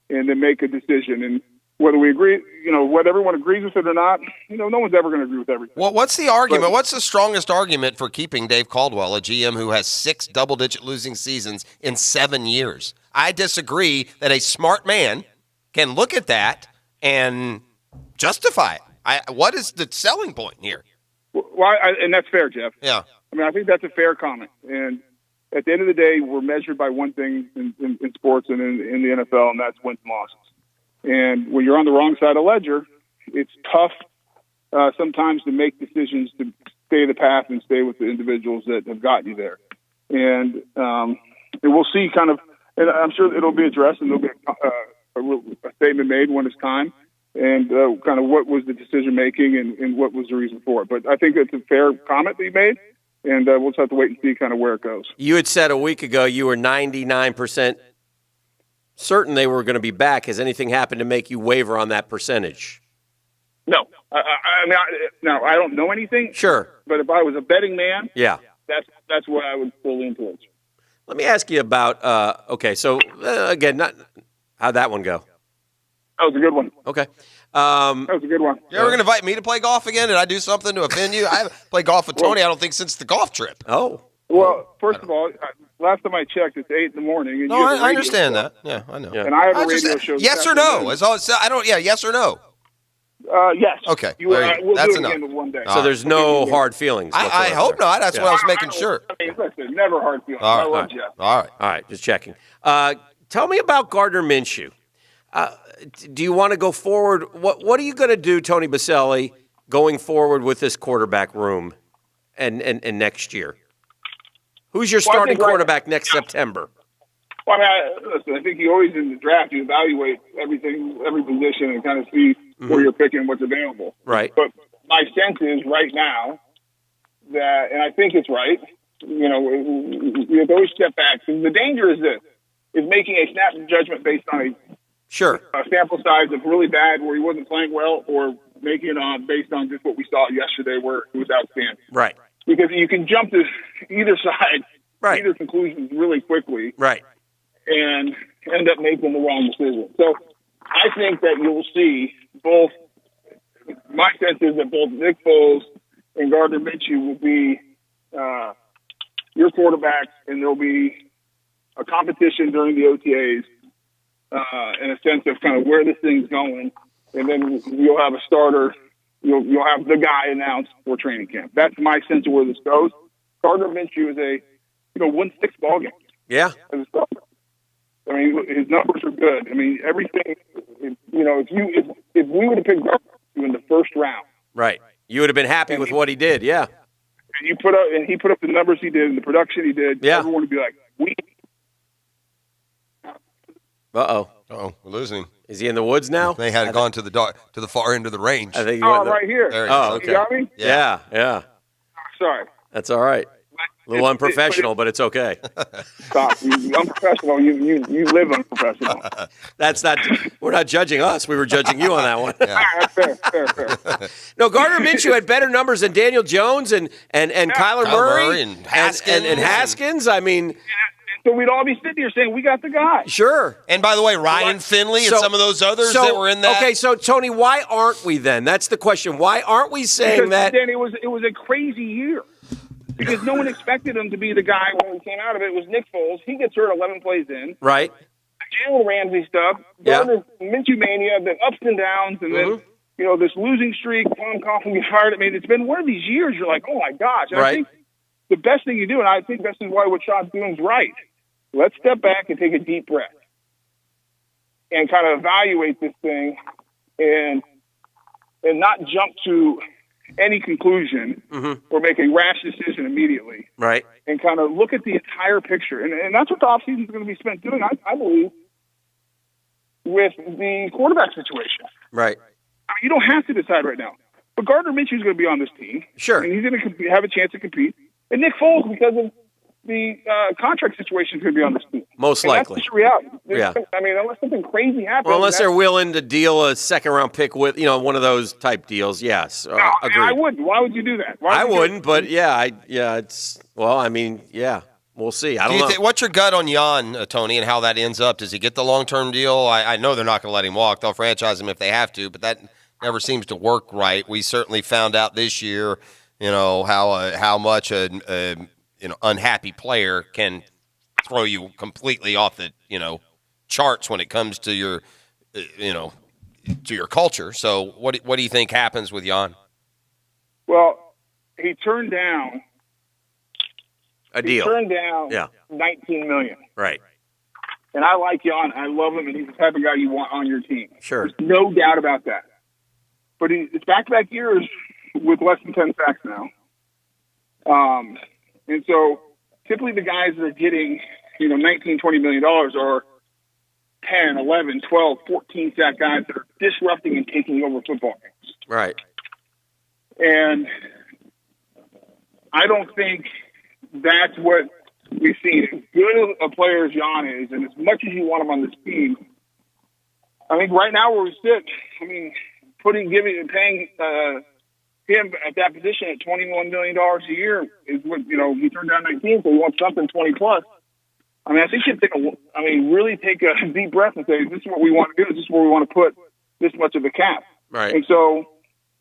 Speaker 6: and then make a decision. And whether we agree, whether everyone agrees with it or not, no one's ever going to agree with everything.
Speaker 4: Well, what's the argument? What's the strongest argument for keeping Dave Caldwell, a GM who has 6 double-digit losing seasons in 7 years? I disagree that a smart man can look at that and justify it. What is the selling point here?
Speaker 6: Well, and that's fair, Jeff.
Speaker 4: Yeah.
Speaker 6: I mean, I think that's a fair comment. And at the end of the day, we're measured by one thing in sports and in the NFL, and that's wins and losses. And when you're on the wrong side of the ledger, it's tough sometimes to make decisions to stay the path and stay with the individuals that have gotten you there. And we'll see kind of, and I'm sure it'll be addressed and there'll be a statement made when it's time, and kind of what was the decision making and what was the reason for it. But I think it's a fair comment that you made, and we'll just have to wait and see kind of where it goes.
Speaker 18: You had said a week ago you were 99% certain they were going to be back. Has anything happened to make you waver on that percentage?
Speaker 6: No. Now, I don't know anything.
Speaker 18: Sure.
Speaker 6: But if I was a betting man,
Speaker 18: yeah,
Speaker 6: that's what I would pull lean towards.
Speaker 18: Let me ask you about, again, how'd that one go?
Speaker 6: That was a good one.
Speaker 18: Okay.
Speaker 6: That was a good one.
Speaker 4: You ever going to invite me to play golf again? Did I do something to offend you? I haven't played golf with Tony, I don't think, since the golf trip.
Speaker 18: Oh.
Speaker 6: Well, first of all, last time I checked, it's 8 in the morning. And
Speaker 4: no, I understand that. Yeah, I know.
Speaker 6: And I have a radio show.
Speaker 4: Yes or no? Yes or no?
Speaker 6: Yes.
Speaker 4: Okay.
Speaker 6: We'll
Speaker 4: that's
Speaker 6: do it
Speaker 4: enough.
Speaker 6: again one day.
Speaker 18: So there's no hard feelings whatsoever.
Speaker 4: I hope not. That's what I was making sure.
Speaker 6: I mean, listen, never hard feelings.
Speaker 4: All right.
Speaker 6: I love Jeff.
Speaker 4: All
Speaker 18: right, just checking. Tell me about Gardner Minshew. Do you want to go forward? What are you going to do, Tony Baselli, going forward with this quarterback room and next year? Who's your starting quarterback next September?
Speaker 6: Well, I think you always in the draft you evaluate every position and kind of see where you're picking what's available.
Speaker 18: Right.
Speaker 6: But my sense is right now that, and I think it's right. You have to always step back. The danger is making a snap judgment based on a sample size of really bad where he wasn't playing well, or making it based on just what we saw yesterday where he was outstanding.
Speaker 18: Right.
Speaker 6: Because you can jump to either side, either conclusions really quickly, and end up making the wrong decision. So I think that you'll see both. My sense is that both Nick Foles and Gardner Minshew will be your quarterbacks, and there'll be a competition during the OTAs in a sense of kind of where this thing's going, and then you'll have a starter. You'll have the guy announced for training camp. That's my sense of where this goes. Gardner Minshew is won 6 ball games.
Speaker 18: Yeah.
Speaker 6: As a starter. I mean, his numbers are good. I mean, everything. If we would have picked Gardner Minshew in the first round,
Speaker 18: right, you would have been happy with what he did. Yeah.
Speaker 6: And he put up the numbers he did and the production he did.
Speaker 18: Yeah.
Speaker 6: Everyone would be like, we.
Speaker 18: Uh-oh,
Speaker 4: we're losing him.
Speaker 18: Is he in the woods now?
Speaker 4: They had gone to the far end of the range.
Speaker 18: I think he
Speaker 6: went right here.
Speaker 4: There
Speaker 18: okay.
Speaker 6: You got me?
Speaker 18: Yeah.
Speaker 6: Sorry.
Speaker 18: That's all right. A little unprofessional, but it's okay.
Speaker 6: Stop. You unprofessional. You live unprofessional.
Speaker 18: That's not. We're not judging us. We were judging you on that one.
Speaker 6: Fair.
Speaker 18: No, Gardner Minshew had better numbers than Daniel Jones and Kyler Murray
Speaker 4: and Haskins.
Speaker 18: And Haskins. I mean.
Speaker 6: So we'd all be sitting here saying, we got the guy.
Speaker 18: Sure.
Speaker 4: And by the way, Ryan Finley and some of those others that were in that.
Speaker 18: Okay, so, Tony, why aren't we then? That's the question. Why aren't we saying that?
Speaker 6: Then it was a crazy year. Because no one expected him to be the guy when he came out of it. It was Nick Foles. He gets hurt 11 plays in.
Speaker 18: Right.
Speaker 6: Jalen Ramsey stuff. Gardner Minshew mania, then ups and downs, and then, this losing streak, Tom Coughlin gets fired. I mean, it's been one of these years you're like, oh, my gosh. And I think the best thing you do, and I think this is why what Sean's doing is right, let's step back and take a deep breath and kind of evaluate this thing and not jump to any conclusion or make a rash decision immediately.
Speaker 18: Right.
Speaker 6: And kind of look at the entire picture. And that's what the offseason is going to be spent doing, I believe, with the quarterback situation.
Speaker 18: Right.
Speaker 6: I mean, you don't have to decide right now. But Gardner Minshew is going to be on this team.
Speaker 18: Sure.
Speaker 6: And he's going to have a chance to compete. And Nick Foles, because of the contract situation is going to be on this team.
Speaker 18: Most
Speaker 6: And
Speaker 18: likely.
Speaker 6: That's just reality.
Speaker 18: Yeah.
Speaker 6: I mean, unless something crazy happens.
Speaker 18: Well, unless
Speaker 6: that's-
Speaker 18: they're willing to deal a second-round pick with, one of those type deals, yes.
Speaker 6: No,
Speaker 18: Agreed.
Speaker 6: I wouldn't. Why would you do that?
Speaker 18: I wouldn't, but it's, well, I mean, yeah, we'll see. I don't know.
Speaker 4: What's your gut on Jan, Tony, and how that ends up? Does he get the long-term deal? I know they're not going to let him walk. They'll franchise him if they have to, but that never seems to work right. We certainly found out this year, how much a unhappy player can throw you completely off the charts when it comes to your to your culture. So what do you think happens with Jan?
Speaker 6: Well, he turned down
Speaker 18: a deal.
Speaker 6: He turned down $19 million.
Speaker 18: Right.
Speaker 6: And I like Jan. I love him, and he's the type of guy you want on your team.
Speaker 18: Sure.
Speaker 6: There's no doubt about that. But it's back-to-back years with less than 10 sacks now. And so typically the guys that are getting, $19, $20 million are 10, 11, 12, 14 sack guys that are disrupting and taking over football games.
Speaker 18: Right.
Speaker 6: And I don't think that's what we've seen. As good a player as Jan is, and as much as you want him on this team, I think right now where we sit, paying him at that position at $21 million a year is what, he turned down 19, so he wants something 20 plus. I mean, I think you really take a deep breath and say, this is what we want to do. This is where we want to put this much of the cap.
Speaker 18: Right.
Speaker 6: And so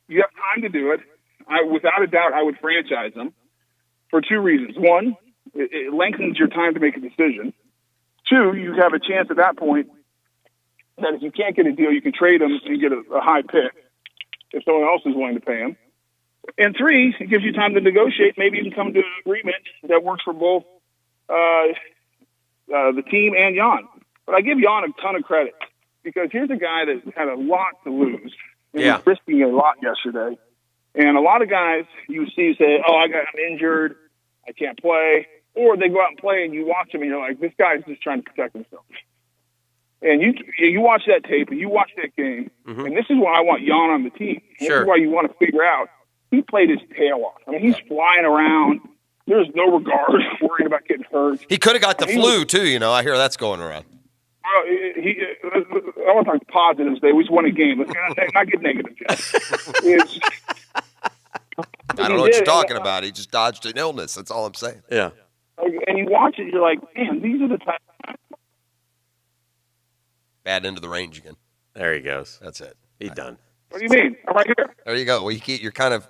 Speaker 6: you have time to do it. Without a doubt, I would franchise him for two reasons. One, it lengthens your time to make a decision. Two, you have a chance at that point that if you can't get a deal, you can trade him and get a high pick if someone else is willing to pay him. And three, it gives you time to negotiate, maybe even come to an agreement that works for both the team and Jan. But I give Jan a ton of credit because here's a guy that had a lot to lose. And was risking a lot yesterday. And a lot of guys you see say, I'm injured, I can't play. Or they go out and play and you watch him and you're like, this guy's just trying to protect himself. And you watch that tape and you watch that game, and this is why I want Jan on the team. This is why you want to figure out he played his tail off. I mean, he's flying around. There's no regard worrying about getting hurt.
Speaker 4: He could have got the flu, too, I hear that's going around.
Speaker 6: I want to talk positives today. We just won a game. Let's not get negative, Jeff.
Speaker 4: I don't know what you're talking about. He just dodged an illness. That's all I'm saying.
Speaker 18: Yeah.
Speaker 6: And you watch it, you're like, man, these are the types.
Speaker 4: Bad into the range again.
Speaker 18: There he goes.
Speaker 4: That's it.
Speaker 18: He's done.
Speaker 6: What do you mean? I'm right here.
Speaker 4: There you go. Well, you're kind of,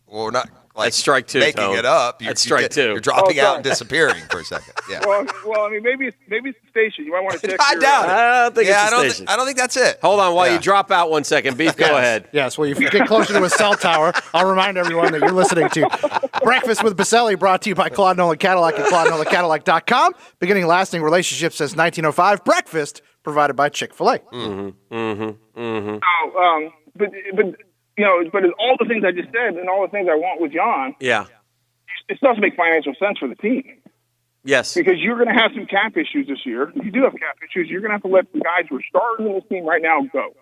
Speaker 4: we're not like
Speaker 18: that's strike two,
Speaker 4: making
Speaker 18: Tone.
Speaker 4: it up.
Speaker 18: That's strike two.
Speaker 4: You're dropping out and disappearing for a second. Yeah.
Speaker 6: Well, I mean, maybe it's the station. You might want to check.
Speaker 4: I doubt it.
Speaker 18: I don't think it's the station.
Speaker 4: I don't think that's it.
Speaker 18: Hold on while you drop out 1 second. Beef, go ahead.
Speaker 1: Yes, well, if you get closer to a cell tower, I'll remind everyone that you're listening to Breakfast with Baselli, brought to you by Claude Nolan Cadillac at ClaudeNolanCadillac.com. Beginning lasting relationships since 1905. Breakfast provided by Chick-fil-A.
Speaker 6: But all the things I just said and all the things I want with Jan, it doesn't make financial sense for the team.
Speaker 18: Yes.
Speaker 6: Because you're going to have some cap issues this year. If you do have cap issues, you're going to have to let the guys who are starters in this team right now go.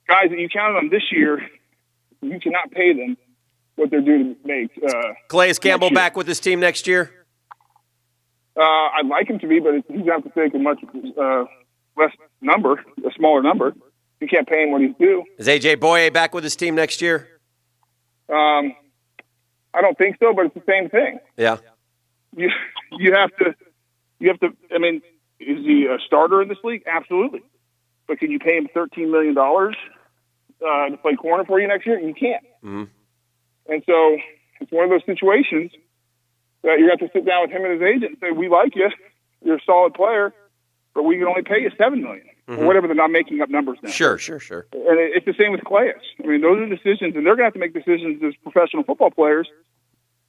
Speaker 6: Guys that you counted on this year, you cannot pay them what they're due to make.
Speaker 18: Calais Campbell back with his team next year?
Speaker 6: I'd like him to be, but he's going to have to take a much less number, a smaller number. You can't pay him what he's due.
Speaker 18: Is A.J. Boye back with his team next year?
Speaker 6: I don't think so, but it's the same thing.
Speaker 18: Yeah.
Speaker 6: You have to. I mean, is he a starter in this league? Absolutely. But can you pay him $13 million to play corner for you next year? You can't.
Speaker 18: Mm-hmm.
Speaker 6: And so it's one of those situations that you have to sit down with him and his agent and say, "We like you. You're a solid player, but we can only pay you $7 million." Or whatever. They're not making up numbers now.
Speaker 18: Sure.
Speaker 6: And it's the same with Calais. I mean, those are decisions, and they're going to have to make decisions as professional football players.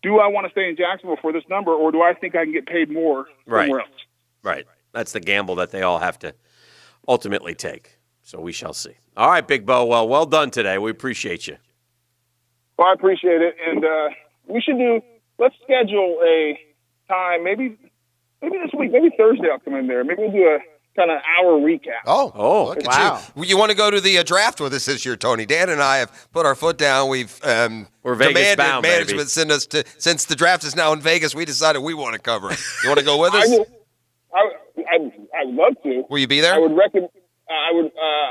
Speaker 6: Do I want to stay in Jacksonville for this number, or do I think I can get paid more somewhere else?
Speaker 18: Right. That's the gamble that they all have to ultimately take. So we shall see. All right, Big Bo. Well done today. We appreciate you.
Speaker 6: Well, I appreciate it. And let's schedule a time, maybe this week, maybe Thursday I'll come in there. Maybe we'll do kind of our recap.
Speaker 4: Oh, look at you. You want to go to the draft with us this year, Tony? Dan and I have put our foot down. We've
Speaker 18: We're Vegas
Speaker 4: demanded
Speaker 18: bound,
Speaker 4: management
Speaker 18: baby.
Speaker 4: send us to. Since the draft is now in Vegas, we decided we want to cover it. You want to go with us?
Speaker 6: I would love to.
Speaker 4: Will you be there?
Speaker 6: I would recommend. I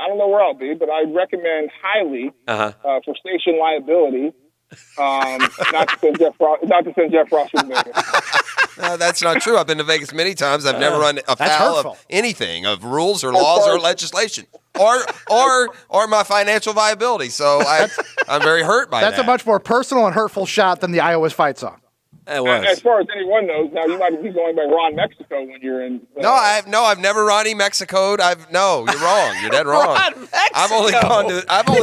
Speaker 6: don't know where I'll be, but I'd recommend highly for station liability. Not to send Jeff Ross to Vegas.
Speaker 4: That's not true. I've been to Vegas many times. I've never run afoul of anything, of rules or laws or legislation, or my financial viability. So I'm very hurt by that.
Speaker 7: That's a much more personal and hurtful shot than the Iowa's fight song.
Speaker 18: It was.
Speaker 6: As far as anyone knows, now you might be going by Ron Mexico when you're in.
Speaker 4: I've never Ronnie Mexico'd. You're wrong. You're dead wrong. I've only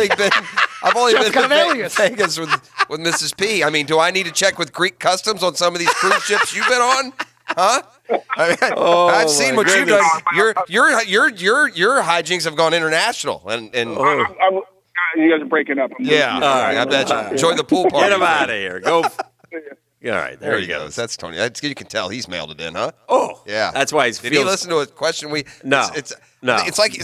Speaker 4: been to Vegas with Mrs. P. I mean, do I need to check with Greek customs on some of these cruise ships you've been on? Huh? I've seen what you've done. Your hijinks have gone international, and
Speaker 6: you guys are breaking up.
Speaker 4: All right. I bet you enjoy the pool party.
Speaker 18: Get him out of here. Go. All right, there he
Speaker 4: goes. That's Tony. You can tell he's mailed it in, huh?
Speaker 18: Oh,
Speaker 4: yeah.
Speaker 18: That's why he's.
Speaker 4: Did he listen to a question?
Speaker 18: No.
Speaker 4: It's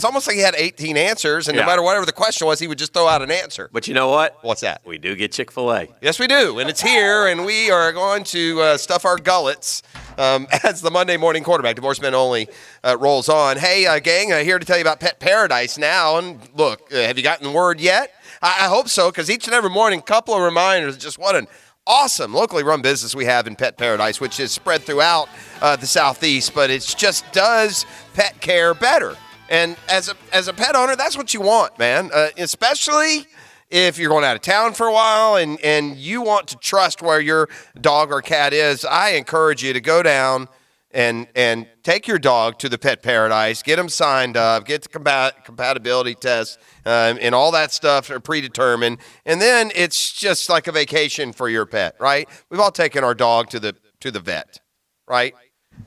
Speaker 4: almost like he had 18 answers, and no matter whatever the question was, he would just throw out an answer.
Speaker 18: But you know what?
Speaker 4: What's that?
Speaker 18: We do get Chick-fil-A.
Speaker 4: Yes, we do, and it's here, and we are going to stuff our gullets as the Monday morning quarterback. Divorce Men Only rolls on. Hey, gang, here to tell you about Pet Paradise now. And look, have you gotten word yet? I hope so, because each and every morning, couple of reminders just what an awesome locally run business we have in Pet Paradise, which is spread throughout the Southeast, but it just does pet care better. And as a pet owner, that's what you want, man, especially if you're going out of town for a while and you want to trust where your dog or cat is. I encourage you to go down and take your dog to the Pet Paradise, get them signed up, get the compatibility tests, and all that stuff are predetermined. And then it's just like a vacation for your pet, right? We've all taken our dog to the vet, right?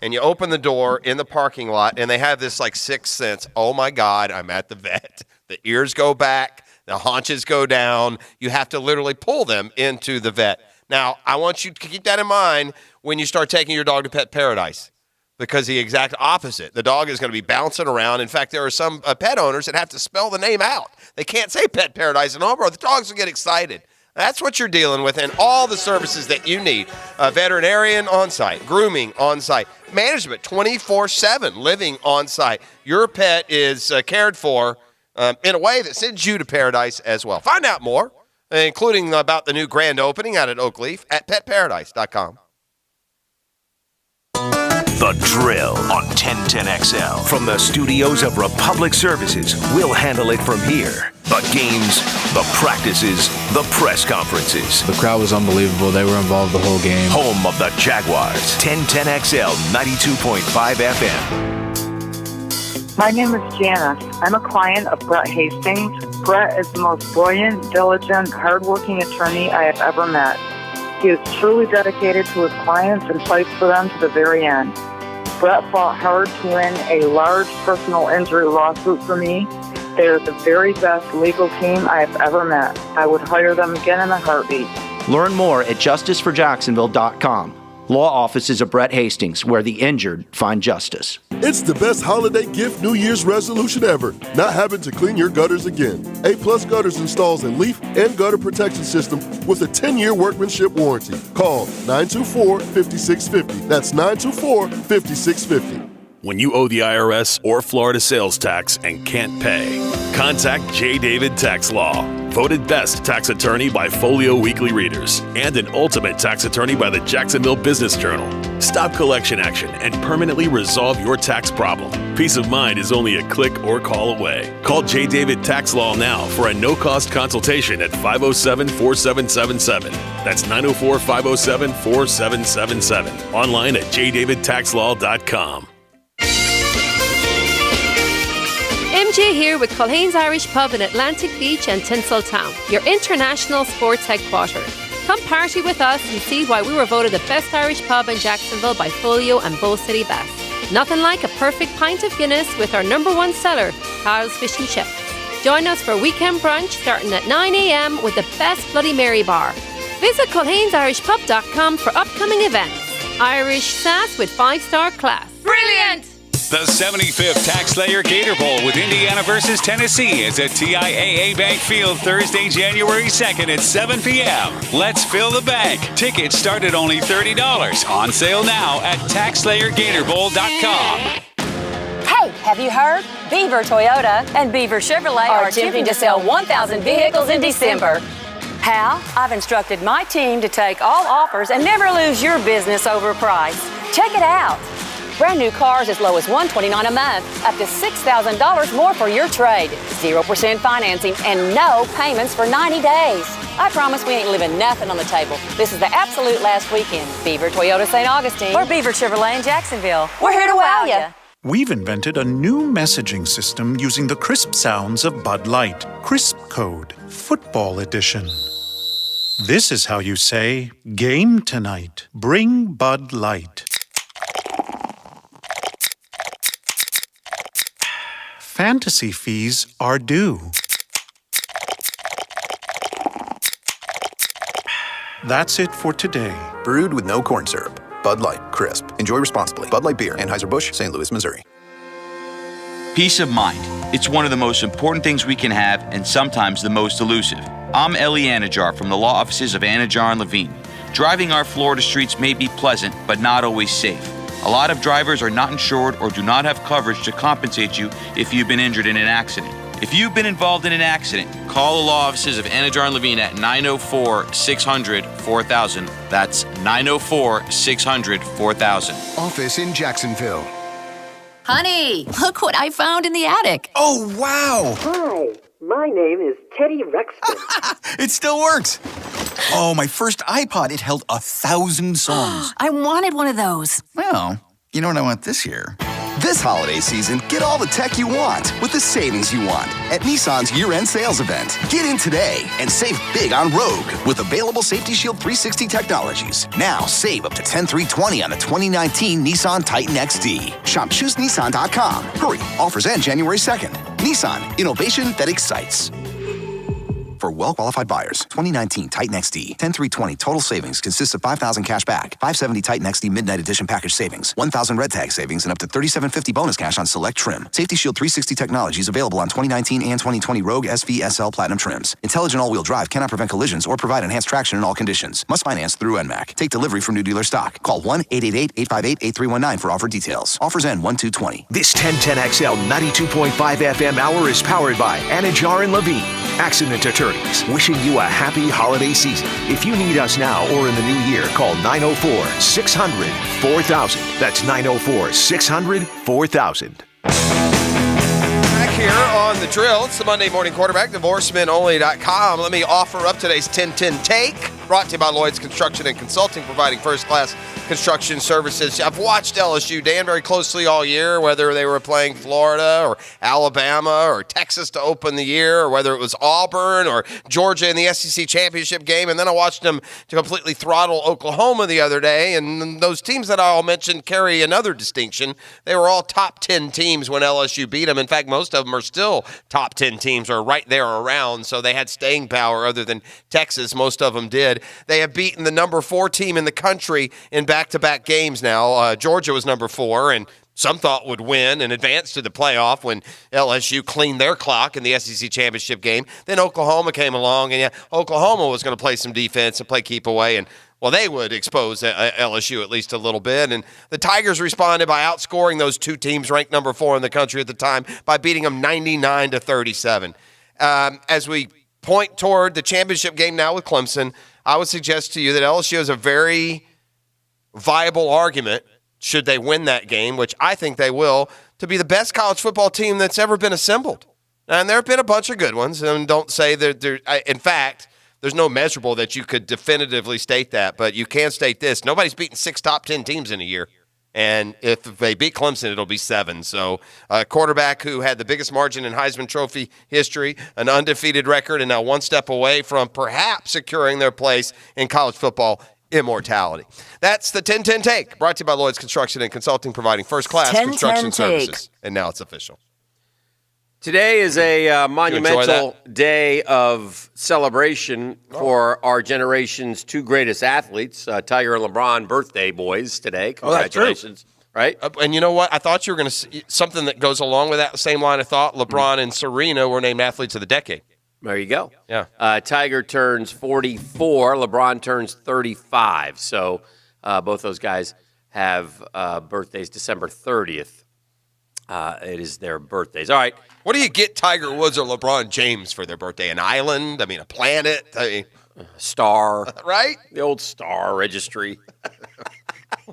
Speaker 4: And you open the door in the parking lot, and they have this like sixth sense. Oh my God, I'm at the vet. The ears go back, the haunches go down. You have to literally pull them into the vet. Now, I want you to keep that in mind when you start taking your dog to Pet Paradise, because the exact opposite. The dog is going to be bouncing around. In fact, there are some pet owners that have to spell the name out. They can't say Pet Paradise at home, or the dogs will get excited. That's what you're dealing with, and all the services that you need. Veterinarian on-site, grooming on-site, management 24/7, living on-site. Your pet is cared for in a way that sends you to paradise as well. Find out more, including about the new grand opening out at Oakleaf at petparadise.com.
Speaker 9: The Drill on 1010XL. From the studios of Republic Services, we'll handle it from here. The games, the practices, the press conferences.
Speaker 8: The crowd was unbelievable. They were involved the whole game.
Speaker 9: Home of the Jaguars. 1010XL 92.5 FM.
Speaker 10: My name is Janice. I'm a client of Brett Hastings. Brett is the most brilliant, diligent, hardworking attorney I have ever met. He is truly dedicated to his clients and fights for them to the very end. Brett fought hard to win a large personal injury lawsuit for me. They are the very best legal team I have ever met. I would hire them again in a heartbeat.
Speaker 11: Learn more at justiceforjacksonville.com. Law offices of Brett Hastings, where the injured find justice.
Speaker 12: It's the best holiday gift New Year's resolution ever, not having to clean your gutters again. A-Plus Gutters installs a leaf and gutter protection system with a 10-year workmanship warranty. Call 924-5650. That's 924-5650.
Speaker 13: When you owe the IRS or Florida sales tax and can't pay, contact J. David Tax Law. Voted best tax attorney by Folio Weekly readers and an ultimate tax attorney by the Jacksonville Business Journal. Stop collection action and permanently resolve your tax problem. Peace of mind is only a click or call away. Call J. David Tax Law now for a no-cost consultation at 507-4777. That's 904-507-4777. Online at jdavidtaxlaw.com.
Speaker 19: MJ here with Culhane's Irish Pub in Atlantic Beach and Tinseltown, your international sports headquarters. Come party with us and see why we were voted the best Irish pub in Jacksonville by Folio and Bow City Best. Nothing like a perfect pint of Guinness with our #1 seller, Carl's Fish and Chips. Join us for weekend brunch starting at 9 a.m. with the best Bloody Mary bar. Visit culhanesirishpub.com for upcoming events. Irish sass with 5-star class.
Speaker 28: Brilliant!
Speaker 2: The 75th Tax Slayer Gator Bowl with Indiana versus Tennessee is at TIAA Bank Field Thursday, January 2nd at 7 p.m. Let's fill the bank. Tickets start at only $30. On sale now at TaxSlayerGatorBowl.com.
Speaker 3: Hey, have you heard? Beaver Toyota and Beaver Chevrolet are attempting to sell 1,000 vehicles in December. How? I've instructed my team to take all offers and never lose your business over price. Check it out. Brand new cars as low as $129 a month, up to $6,000 more for your trade. 0% financing and no payments for 90 days. I promise we ain't leaving nothing on the table. This is the absolute last weekend. Beaver Toyota St. Augustine or Beaver Chevrolet in Jacksonville. We're here to wow you.
Speaker 14: We've invented a new messaging system using the crisp sounds of Bud Light. Crisp Code, Football Edition. This is how you say, game tonight. Bring Bud Light. Fantasy fees are due. That's it for today.
Speaker 16: Brewed with no corn syrup. Bud Light, crisp. Enjoy responsibly. Bud Light Beer, Anheuser-Busch, St. Louis, Missouri.
Speaker 21: Peace of mind. It's one of the most important things we can have and sometimes the most elusive. I'm Eli Anajar from the law offices of Anajar & Levine. Driving our Florida streets may be pleasant, but not always safe. A lot of drivers are not insured or do not have coverage to compensate you if you've been injured in an accident. If you've been involved in an accident, call the law offices of Anajar & Levine at 904-600-4000. That's 904-600-4000.
Speaker 17: Office in Jacksonville.
Speaker 22: Honey, look what I found in the attic.
Speaker 15: Oh, wow.
Speaker 22: Hi, my name is Teddy Rexton.
Speaker 15: It still works. Oh, my first iPod, it held 1,000 songs.
Speaker 22: I wanted one of those.
Speaker 15: Well, you know what I want this year?
Speaker 17: This holiday season, get all the tech you want with the savings you want at Nissan's year-end sales event. Get in today and save big on Rogue with available Safety Shield 360 technologies. Now save up to $10,320 on the 2019 Nissan Titan XD. Shop ChooseNissan.com. Hurry, offers end January 2nd. Nissan, innovation that excites. For well-qualified buyers, 2019 Titan XD, $10,320 total savings consists of $5,000 cash back, $570 Titan XD Midnight Edition package savings, $1,000 red tag savings, and up to $3,750 bonus cash on select trim. Safety Shield 360 technologies available on 2019 and 2020 Rogue SV SL Platinum trims. Intelligent all-wheel drive cannot prevent collisions or provide enhanced traction in all conditions. Must finance through NMAC. Take delivery from new dealer stock. Call 1-888-858-8319 for offer details. Offers end 1/2/20.
Speaker 9: This 1010XL 92.5 FM hour is powered by Anajar & Levine, accident attorneys, wishing you a happy holiday season. If you need us now or in the new year, call 904-600-4000. That's 904-600-4000.
Speaker 4: Back here on The Drill, it's the Monday Morning Quarterback, divorcemenonly.com. Let me offer up today's 10-10 take, brought to you by Lloyd's Construction and Consulting, providing first-class construction services. I've watched LSU, Dan, very closely all year, whether they were playing Florida or Alabama or Texas to open the year, or whether it was Auburn or Georgia in the SEC championship game. And then I watched them to completely throttle Oklahoma the other day. And those teams that I all mentioned carry another distinction. They were all top 10 teams when LSU beat them. In fact, most of them are still top 10 teams or right there around. So they had staying power other than Texas. Most of them did. They have beaten the number 4 team in the country in back-to-back games now. Georgia was number 4, and some thought would win and advance to the playoff when LSU cleaned their clock in the SEC championship game. Then Oklahoma came along, and yeah, Oklahoma was going to play some defense and play keep away, and well, they would expose LSU at least a little bit. And the Tigers responded by outscoring those two teams ranked number 4 in the country at the time by beating them 99-37. As we point toward the championship game now with Clemson, I would suggest to you that LSU has a very viable argument, should they win that game, which I think they will, to be the best college football team that's ever been assembled. And there have been a bunch of good ones, and don't say that in fact, there's no measurable that you could definitively state that, but you can state this. Nobody's beaten 6 top 10 teams in a year. And if they beat Clemson, it'll be 7. So a quarterback who had the biggest margin in Heisman Trophy history, an undefeated record, and now one step away from perhaps securing their place in college football immortality. That's the 10-10 Take, brought to you by Lloyd's Construction and Consulting, providing first-class construction services. And now it's official.
Speaker 18: Today is a monumental day of celebration for our generation's 2 greatest athletes, Tiger and LeBron, birthday boys today. Congratulations right?
Speaker 4: And you know what? I thought you were going to see something that goes along with that same line of thought. LeBron and Serena were named athletes of the decade.
Speaker 18: There you go.
Speaker 4: Yeah.
Speaker 18: Tiger turns 44. LeBron turns 35. So both those guys have birthdays December 30th. It is their birthdays. All right.
Speaker 4: What do you get Tiger Woods or LeBron James for their birthday? An island? I mean, a planet?
Speaker 18: Star.
Speaker 4: Right?
Speaker 18: The old star registry.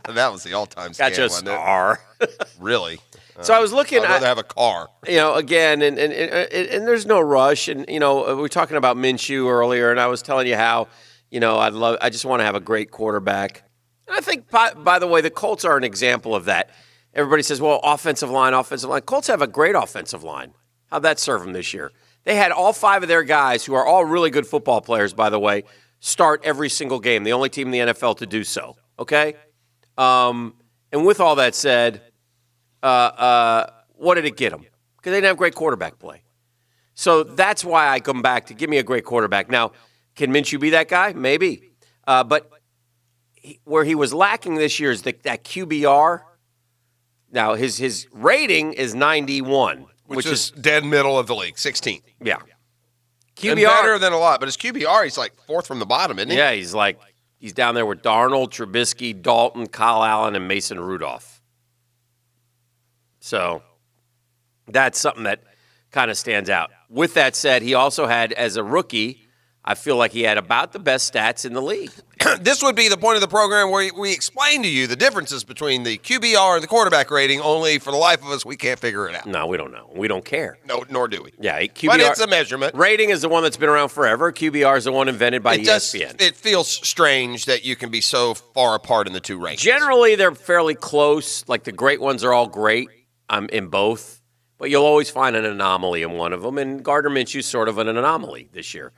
Speaker 4: That was the all-time scam,
Speaker 18: Got you a
Speaker 4: wasn't
Speaker 18: star.
Speaker 4: it? Really?
Speaker 18: So I was looking.
Speaker 4: I'd rather have a car.
Speaker 18: Again, and there's no rush. And we were talking about Minshew earlier, and I was telling you how, I just want to have a great quarterback. And I think, by the way, the Colts are an example of that. Everybody says, well, offensive line. Colts have a great offensive line. How'd that serve them this year? They had all 5 of their guys, who are all really good football players, by the way, start every single game. The only team in the NFL to do so. Okay? And with all that said, what did it get them? Because they didn't have great quarterback play. So that's why I come back to give me a great quarterback. Now, can Minshew be that guy? Maybe. But where he was lacking this year is that QBR. Now, his rating is 91.
Speaker 4: Which is dead middle of the league, 16th.
Speaker 18: Yeah.
Speaker 4: QBR. And better than a lot. But his QBR, he's like 4th from the bottom, isn't he?
Speaker 18: Yeah, he's down there with Darnold, Trubisky, Dalton, Kyle Allen, and Mason Rudolph. So that's something that kind of stands out. With that said, he also had, as a rookie, I feel like he had about the best stats in the league.
Speaker 4: This would be the point of the program where we explain to you the differences between the QBR and the quarterback rating, only for the life of us, we can't figure it out.
Speaker 18: No, we don't know. We don't care.
Speaker 4: No, nor do we.
Speaker 18: Yeah, QBR,
Speaker 4: but it's a measurement.
Speaker 18: Rating is the one that's been around forever. QBR is the one invented by ESPN.
Speaker 4: It feels strange that you can be so far apart in the two rankings.
Speaker 18: Generally, they're fairly close. Like the great ones are all great in both. But you'll always find an anomaly in one of them, and Gardner Minshew's sort of an anomaly this year.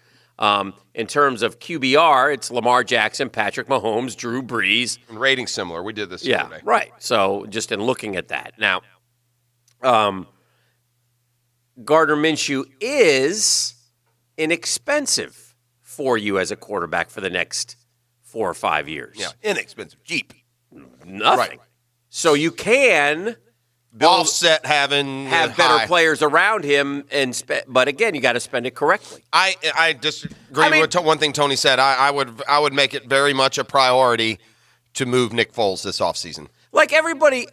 Speaker 18: In terms of QBR, it's Lamar Jackson, Patrick Mahomes, Drew Brees.
Speaker 4: And rating similar. We did this yesterday.
Speaker 18: Yeah, right. So just in looking at that. Now, Gardner Minshew is inexpensive for you as a quarterback for the next 4 or 5 years.
Speaker 4: Yeah, inexpensive. Cheap.
Speaker 18: Nothing. Right. So you can
Speaker 4: offset have
Speaker 18: better players around him, but again, you got to spend it correctly.
Speaker 4: I disagree with one thing Tony said. I would make it very much a priority to move Nick Foles this offseason.
Speaker 18: Like everybody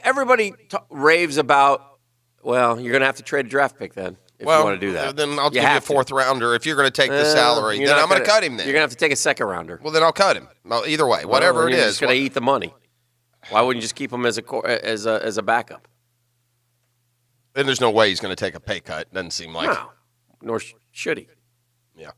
Speaker 18: raves about. Well, you're going to have to trade a draft pick then if you want to do that.
Speaker 4: Then I'll give you a 4th rounder. If you're going to take the salary, then I'm going to cut him. Then
Speaker 18: you're going to have to take a 2nd rounder.
Speaker 4: Well, then I'll cut him. Well, either way, whatever it is,
Speaker 18: you're just going to eat the money. Why wouldn't you just keep him as a backup?
Speaker 4: Then there's no way he's going to take a pay cut. Doesn't seem like.
Speaker 18: No, nor should he.
Speaker 4: Yeah.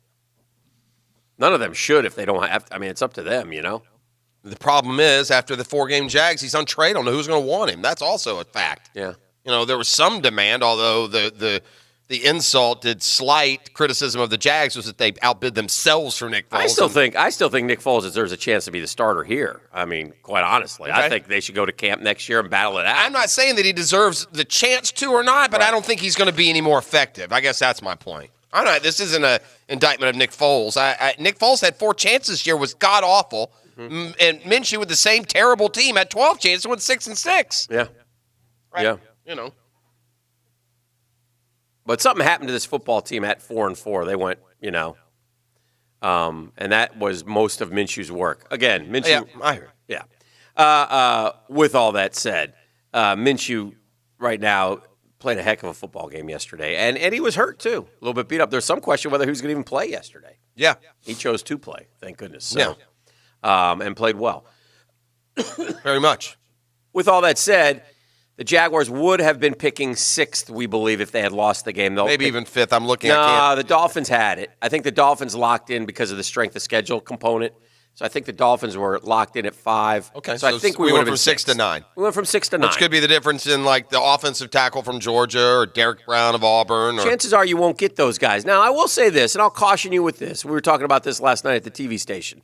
Speaker 18: None of them should if they don't have to. I mean, it's up to them,
Speaker 4: The problem is, after the 4-game Jags, he's untradeable. Who's going to want him? That's also a fact.
Speaker 18: Yeah.
Speaker 4: There was some demand, although the insult did slight criticism of the Jags was that they outbid themselves for Nick Foles.
Speaker 18: I still think Nick Foles deserves a chance to be the starter here. I mean, quite honestly. Okay. I think they should go to camp next year and battle it out.
Speaker 4: I'm not saying that he deserves the chance to or not, but right. I don't think he's going to be any more effective. I guess that's my point. I don't know. This isn't an indictment of Nick Foles. Nick Foles had 4 chances this year, was god-awful, and Minshew with the same terrible team had 12 chances and went 6-6.
Speaker 18: Yeah.
Speaker 4: Right?
Speaker 18: Yeah. But something happened to this football team at 4-4. They went, and that was most of Minshew's work. Again, Minshew.
Speaker 4: Yeah, I hear.
Speaker 18: Yeah. With all that said, Minshew right now played a heck of a football game yesterday, and he was hurt too, a little bit beat up. There's some question whether he was going to even play yesterday.
Speaker 4: Yeah,
Speaker 18: he chose to play. Thank goodness. So, and played well.
Speaker 4: Very much.
Speaker 18: With all that said, the Jaguars would have been picking 6th, we believe, if they had lost the game.
Speaker 4: Maybe even 5th. I'm looking.
Speaker 18: No, the Dolphins had it. I think the Dolphins locked in because of the strength of schedule component. So I think the Dolphins were locked in at 5.
Speaker 4: Okay,
Speaker 18: so I think
Speaker 4: we went from 6 to 9.
Speaker 18: We went from 6 to 9.
Speaker 4: Which could be the difference in like the offensive tackle from Georgia or Derek Brown of Auburn.
Speaker 18: Chances are you won't get those guys. Now, I will say this, and I'll caution you with this. We were talking about this last night at the TV station.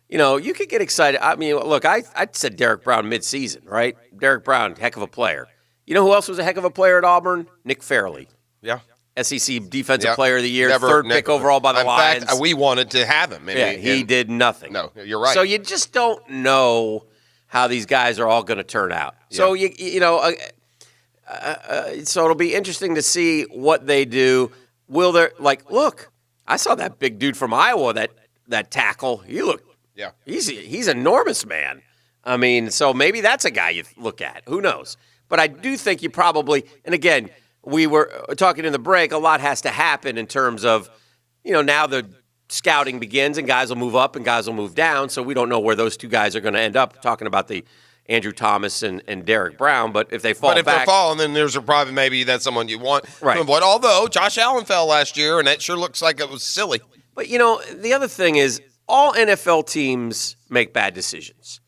Speaker 18: You could get excited. I mean, look, I said Derek Brown midseason, right? Derek Brown, heck of a player. You know who else was a heck of a player at Auburn? Nick Fairley.
Speaker 4: Yeah.
Speaker 18: SEC Defensive Player of the Year, 3rd pick overall by the Lions.
Speaker 4: In fact, we wanted to have him.
Speaker 18: He did nothing.
Speaker 4: No, you're right.
Speaker 18: So you just don't know how these guys are all going to turn out. So, so it'll be interesting to see what they do. Will there, look, I saw that big dude from Iowa, that tackle. He looked, he's enormous, man. I mean, so maybe that's a guy you look at. Who knows? But I do think you probably, and again, we were talking in the break, a lot has to happen in terms of, now the scouting begins and guys will move up and guys will move down. So we don't know where those two guys are going to end up, talking about the Andrew Thomas and Derek Brown. But if they fall back.
Speaker 4: But if they're falling, then there's probably maybe that's someone you want
Speaker 18: right.
Speaker 4: to avoid. Although Josh Allen fell last year, and that sure looks like it was silly.
Speaker 18: But, the other thing is all NFL teams make bad decisions.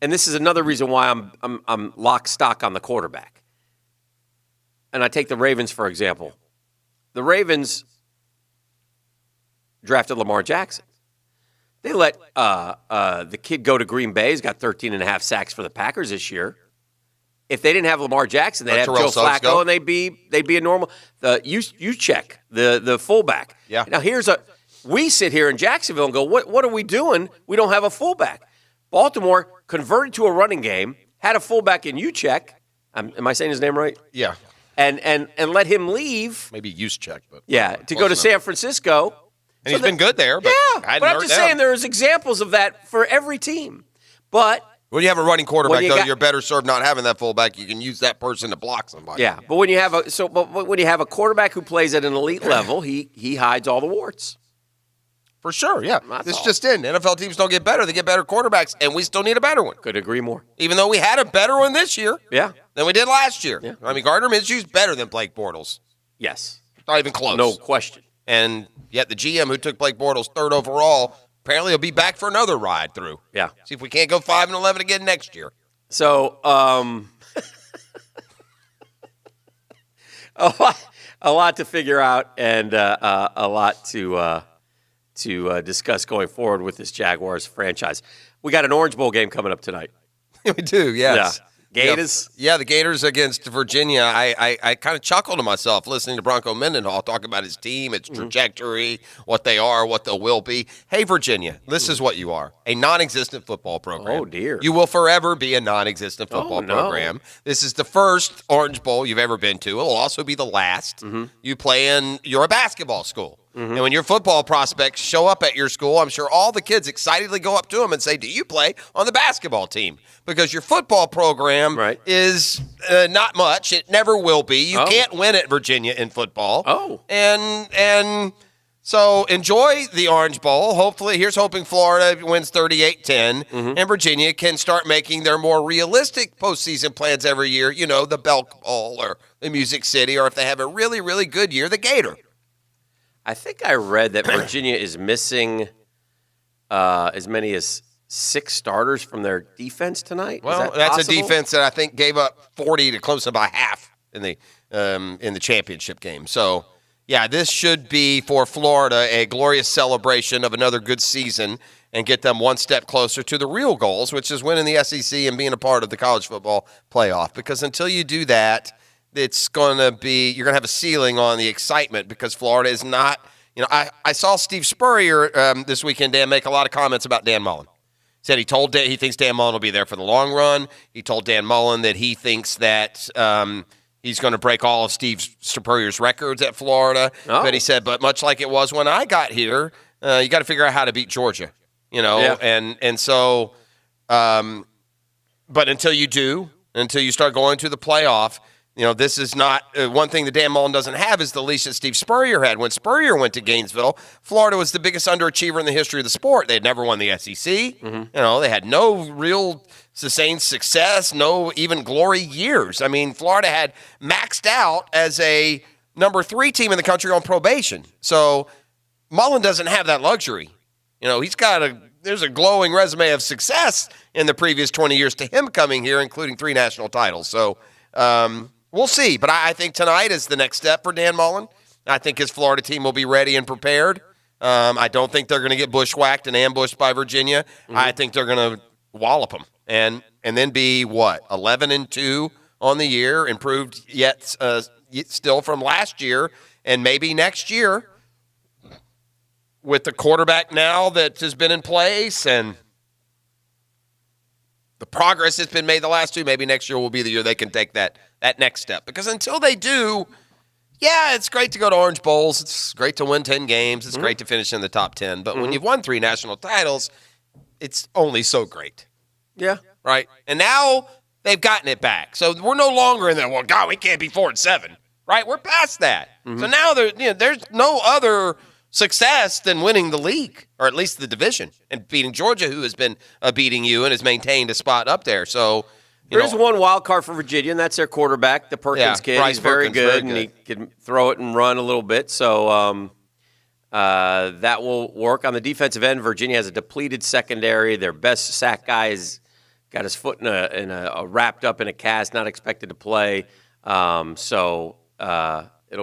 Speaker 18: And this is another reason why I'm lock stock on the quarterback. And I take the Ravens, for example. The Ravens drafted Lamar Jackson. They let the kid go to Green Bay. He's got 13.5 sacks for the Packers this year. If they didn't have Lamar Jackson, they'd have Joe Flacco, and they'd be a normal. The Juszczyk, the fullback.
Speaker 4: Yeah.
Speaker 18: Now we sit here in Jacksonville and go, what are we doing? We don't have a fullback. Baltimore converted to a running game, had a fullback in Juszczyk. Am I saying his name right?
Speaker 4: Yeah.
Speaker 18: And let him leave.
Speaker 4: Maybe Juszczyk, but
Speaker 18: to go to San Francisco.
Speaker 4: And he's been good there. But
Speaker 18: but I'm just saying there's examples of that for every team. But
Speaker 4: when you have a running quarterback, you're better served not having that fullback. You can use that person to block somebody.
Speaker 18: Yeah, but when you have a quarterback who plays at an elite level, he hides all the warts.
Speaker 4: For sure, yeah. This just in. NFL teams don't get better. They get better quarterbacks, and we still need a better one.
Speaker 18: Could agree more.
Speaker 4: Even though we had a better one this year
Speaker 18: than
Speaker 4: we did last year.
Speaker 18: Yeah.
Speaker 4: I mean, Gardner Minshew's better than Blake Bortles.
Speaker 18: Yes.
Speaker 4: Not even close.
Speaker 18: No question.
Speaker 4: And yet the GM who took Blake Bortles 3rd overall apparently will be back for another ride through.
Speaker 18: Yeah.
Speaker 4: See if we can't go 5-11 again next year.
Speaker 18: So, a lot to figure out and a lot to discuss going forward with this Jaguars franchise. We got an Orange Bowl game coming up tonight.
Speaker 4: We do, yes.
Speaker 18: Yeah. Gators?
Speaker 4: Yeah, the Gators against Virginia. I kind of chuckled to myself listening to Bronco Mendenhall talk about his team, its trajectory, what they are, what they will be. Hey, Virginia, this is what you are, a non-existent football program.
Speaker 18: Oh, dear.
Speaker 4: You will forever be a non-existent football program. This is the first Orange Bowl you've ever been to. It'll also be the last. You play in, you're a basketball school. And when your football prospects show up at your school, I'm sure all the kids excitedly go up to them and say, do you play on the basketball team? Because your football program is not much. It never will be. You can't win at Virginia in football. And so enjoy the Orange Bowl. Hopefully, here's hoping Florida wins 38-10, and Virginia can start making their more realistic postseason plans every year. You know, the Belk Bowl or the Music City, or if they have a really, really good year, the Gator.
Speaker 18: I think I read that Virginia is missing as many as 6 starters from their defense tonight.
Speaker 4: Well, that's a defense that I think gave up 40 to close to about half in the championship game. So, yeah, this should be for Florida a glorious celebration of another good season and get them one step closer to the real goals, which is winning the SEC and being a part of the college football playoff. Because until you do that, it's going to be, you're going to have a ceiling on the excitement because Florida is not, I saw Steve Spurrier this weekend, Dan, make a lot of comments about Dan Mullen. Said he thinks Dan Mullen will be there for the long run. He told Dan Mullen that he thinks that he's going to break all of Steve Spurrier's records at Florida. But he said, but much like it was when I got here, you got to figure out how to beat Georgia, and so, but until you do, until you start going to the playoff, this is not one thing that Dan Mullen doesn't have is the leash that Steve Spurrier had. When Spurrier went to Gainesville, Florida was the biggest underachiever in the history of the sport. They had never won the SEC. They had no real sustained success, no even glory years. I mean, Florida had maxed out as a number 3 team in the country on probation. So Mullen doesn't have that luxury. There's a glowing resume of success in the previous 20 years to him coming here, including 3 national titles. So, we'll see, but I think tonight is the next step for Dan Mullen. I think his Florida team will be ready and prepared. I don't think they're going to get bushwhacked and ambushed by Virginia. I think they're going to wallop them and then be, 11-2 on the year, improved yet still from last year, and maybe next year with the quarterback now that has been in place and the progress that's been made the last two. Maybe next year will be the year they can take that next step. Because until they do, yeah, it's great to go to Orange Bowls. It's great to win 10 games. It's great to finish in the top 10. But when you've won 3 national titles, it's only so great.
Speaker 18: Yeah.
Speaker 4: Right? And now they've gotten it back. So we're no longer in that, well, God, we can't be 4-7. Right? We're past that. So now there's no other success than winning the league, or at least the division, and beating Georgia, who has been beating you and has maintained a spot up there. So
Speaker 18: there's one wild card for Virginia, and that's their quarterback, the Perkins kid.
Speaker 4: Bryce
Speaker 18: He's very
Speaker 4: Perkins,
Speaker 18: good, and he can throw it and run a little bit. So that will work. On the defensive end, Virginia has a depleted secondary. Their best sack guy has got his foot in a wrapped up in a cast, not expected to play. It'll